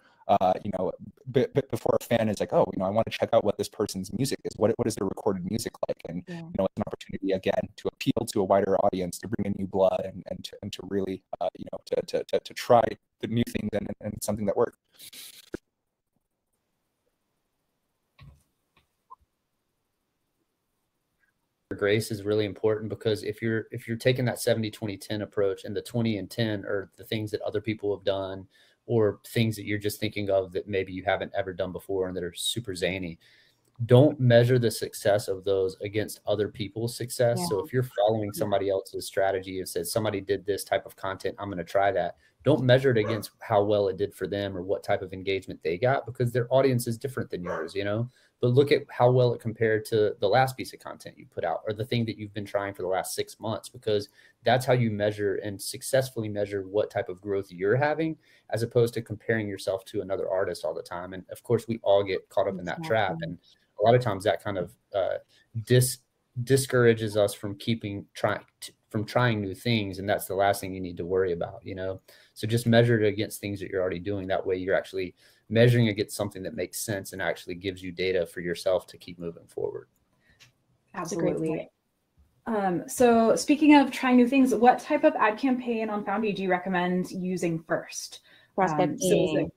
before a fan is like, oh, I want to check out what this person's music is. What is their recorded music like? And, it's an opportunity, again, to appeal to a wider audience, to bring in new blood and to really, to try the new things and something that works. Grace is really important, because if you're taking that 70-20-10 approach, and the 20 and 10 are the things that other people have done, or things that you're just thinking of that maybe you haven't ever done before and that are super zany, don't measure the success of those against other people's success. So if you're following somebody else's strategy and says somebody did this type of content, I'm going to try that. Don't measure it against how well it did for them or what type of engagement they got, because their audience is different than yours. but look at how well it compared to the last piece of content you put out, or the thing that you've been trying for the last 6 months, because that's how you measure and successfully measure what type of growth you're having, as opposed to comparing yourself to another artist all the time. And of course, we all get caught up in that trap. And a lot of times that kind of discourages us from trying new things. And that's the last thing you need to worry about, you know? So just measure it against things that you're already doing. That way you're actually measuring against something that makes sense and actually gives you data for yourself to keep moving forward. Absolutely. So speaking of trying new things, what type of ad campaign on Foundee do you recommend using first? Prospecting.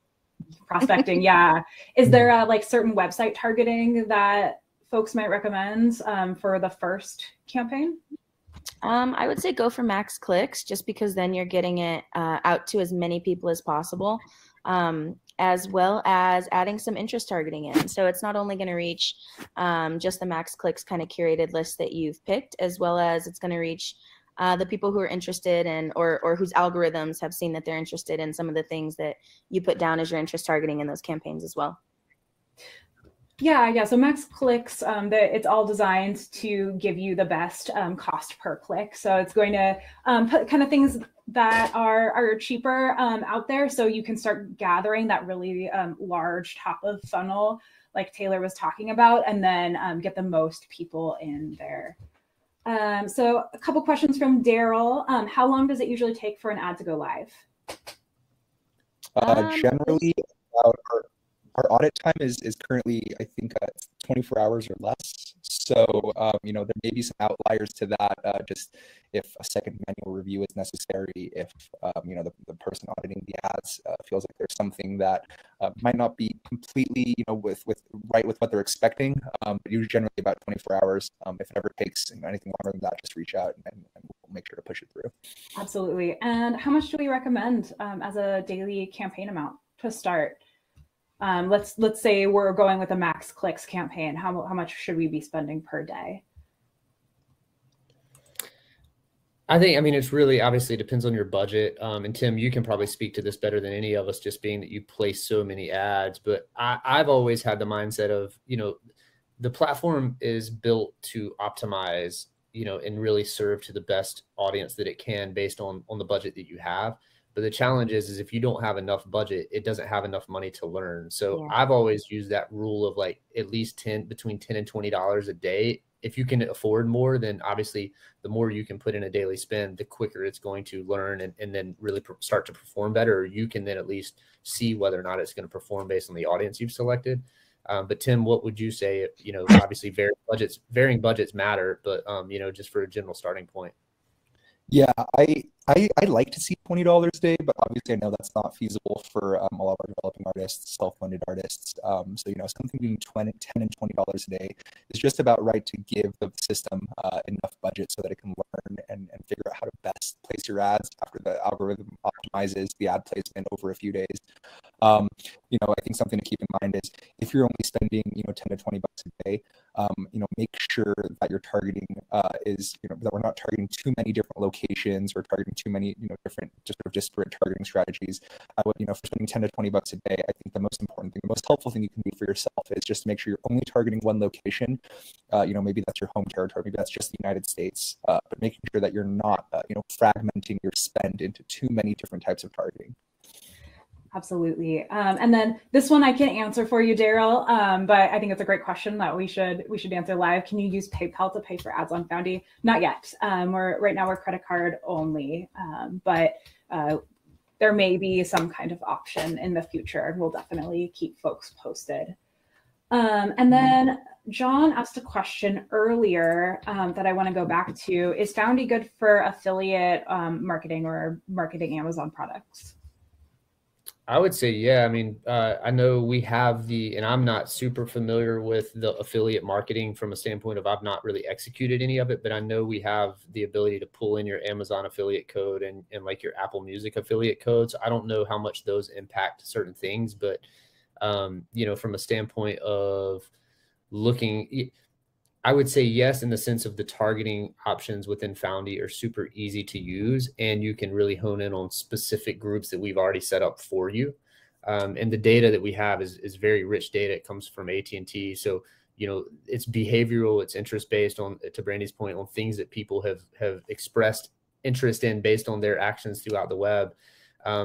Prospecting, yeah. Is there a like certain website targeting that folks might recommend for the first campaign? I would say go for max clicks, just because then you're getting it out to as many people as possible, as well as adding some interest targeting in. So it's not only going to reach just the max clicks kind of curated list that you've picked, as well as it's going to reach the people who are interested in, or whose algorithms have seen that they're interested in some of the things that you put down as your interest targeting in those campaigns as well. Yeah. So max clicks, it's all designed to give you the best cost per click. So it's going to put kind of things that are cheaper out there, so you can start gathering that really large top of funnel, like Taylor was talking about, and then get the most people in there. So a couple questions from Daryl. How long does it usually take for an ad to go live? Generally, about our audit time is currently, I think, 24 hours or less. So, you know, there may be some outliers to that, just if a second manual review is necessary, if, you know, the person auditing the ads feels like there's something that might not be completely, you know, with what they're expecting, but usually generally about 24 hours. If it ever takes anything longer than that, just reach out and we'll make sure to push it through. Absolutely. And how much do we recommend as a daily campaign amount to start? Let's say we're going with a max clicks campaign. How much should we be spending per day? I mean, it's really obviously depends on your budget. And Tim, you can probably speak to this better than any of us, just being that you place so many ads. But I've always had the mindset of, you know, the platform is built to optimize, you know, and really serve to the best audience that it can based on the budget that you have. But the challenge is if you don't have enough budget, it doesn't have enough money to learn. So yeah. I've always used that rule of like at least between $10 and $20 a day. If you can afford more, then obviously the more you can put in a daily spend, the quicker it's going to learn and then really start to perform better. Or you can then at least see whether or not it's going to perform based on the audience you've selected. But Tim, what would you say? You know, obviously varying budgets matter, but you know, just for a general starting point. Yeah, I'd like to see $20 a day, but obviously I know that's not feasible for a lot of our developing artists, self-funded artists. So, you know, something between $10 and $20 a day is just about right to give the system enough budget so that it can learn and figure out how to best place your ads after the algorithm optimizes the ad placement over a few days. You know, I think something to keep in mind is if you're only spending, you know, 10 to 20 bucks a day, you know, make sure that your targeting is, you know, that we're not targeting too many different locations or targeting too many, you know, different just sort of disparate targeting strategies. You know, for spending 10 to 20 bucks a day, I think the most important thing, the most helpful thing you can do for yourself is just to make sure you're only targeting one location. You know, maybe that's your home territory, maybe that's just the United States, but making sure that you're not, you know, fragmenting your spend into too many different types of targeting. Absolutely. And then this one I can't answer for you, Daryl, but I think it's a great question that we should answer live. Can you use PayPal to pay for ads on Foundee? Not yet. Right now we're credit card only, but there may be some kind of option in the future, and we'll definitely keep folks posted. And then John asked a question earlier that I want to go back to. Is Foundee good for affiliate marketing or marketing Amazon products? I would say, yeah. I mean, I know we have and I'm not super familiar with the affiliate marketing from a standpoint of I've not really executed any of it, but I know we have the ability to pull in your Amazon affiliate code and like your Apple Music affiliate codes. I don't know how much those impact certain things, but, you know, from a standpoint of looking, I would say yes, in the sense of the targeting options within Foundee are super easy to use, and you can really hone in on specific groups that we've already set up for you. And the data that we have is very rich data. It comes from AT&T. So, it's behavioral, it's interest based on, to Brandy's point, on things that people have expressed interest in based on their actions throughout the web.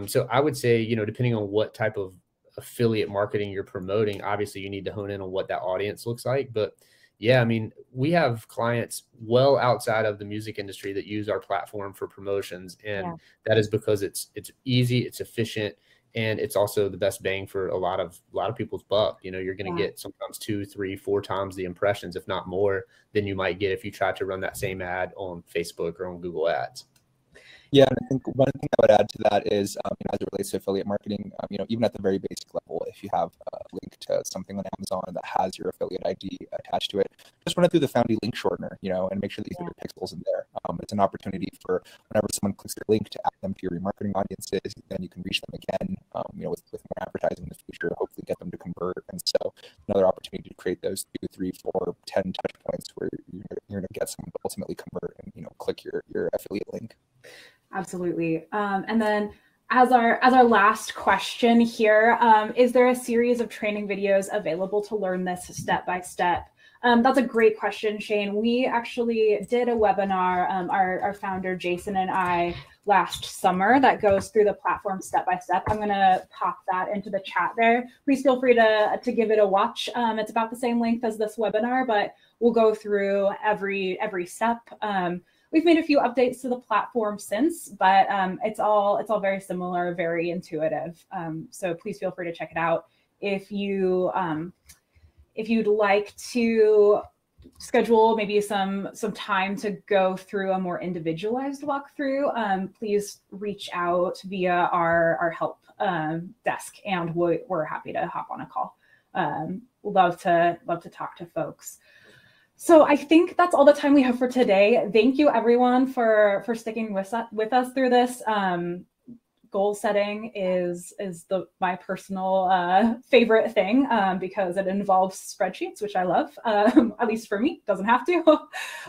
So I would say, depending on what type of affiliate marketing you're promoting, obviously you need to hone in on what that audience looks like. But yeah, I mean, we have clients well outside of the music industry that use our platform for promotions. And that is because it's easy, it's efficient, and it's also the best bang for a lot of people's buck. You're going to get sometimes 2, 3, 4 times the impressions, if not more, than you might get if you try to run that same ad on Facebook or on Google Ads. Yeah, and I think one thing I would add to that is, as it relates to affiliate marketing, even at the very basic level, if you have a link to something on Amazon that has your affiliate ID attached to it, just run it through the Foundee link shortener, and make sure that you put your pixels in there. It's an opportunity for whenever someone clicks their link to add them to your remarketing audiences, then you can reach them again, with more advertising in the future, hopefully get them to convert. And so another opportunity to create those 2, 3, 4, 10 touch points where you're going to get someone to ultimately convert and, click your affiliate link. Absolutely. And then as our last question here, is there a series of training videos available to learn this step by step? That's a great question, Shane. We actually did a webinar, our founder, Jason, and I last summer that goes through the platform step by step. I'm going to pop that into the chat there. Please feel free to give it a watch. It's about the same length as this webinar, but we'll go through every step. We've made a few updates to the platform since, but it's all very similar, very intuitive. So please feel free to check it out. If you'd like to schedule maybe some time to go through a more individualized walkthrough, please reach out via our help desk, and we're happy to hop on a call. Love to talk to folks. So I think that's all the time we have for today. Thank you, everyone, for sticking with us through this. Goal setting is my personal favorite thing because it involves spreadsheets, which I love. At least for me, doesn't have to.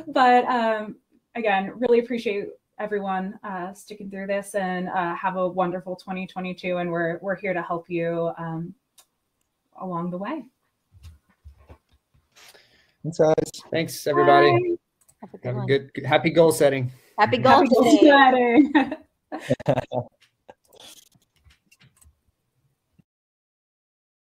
But again, really appreciate everyone sticking through this, and have a wonderful 2022. And we're here to help you along the way. Thanks, guys. Thanks, everybody. Bye. Have a good, happy goal setting. Happy goal setting. Setting.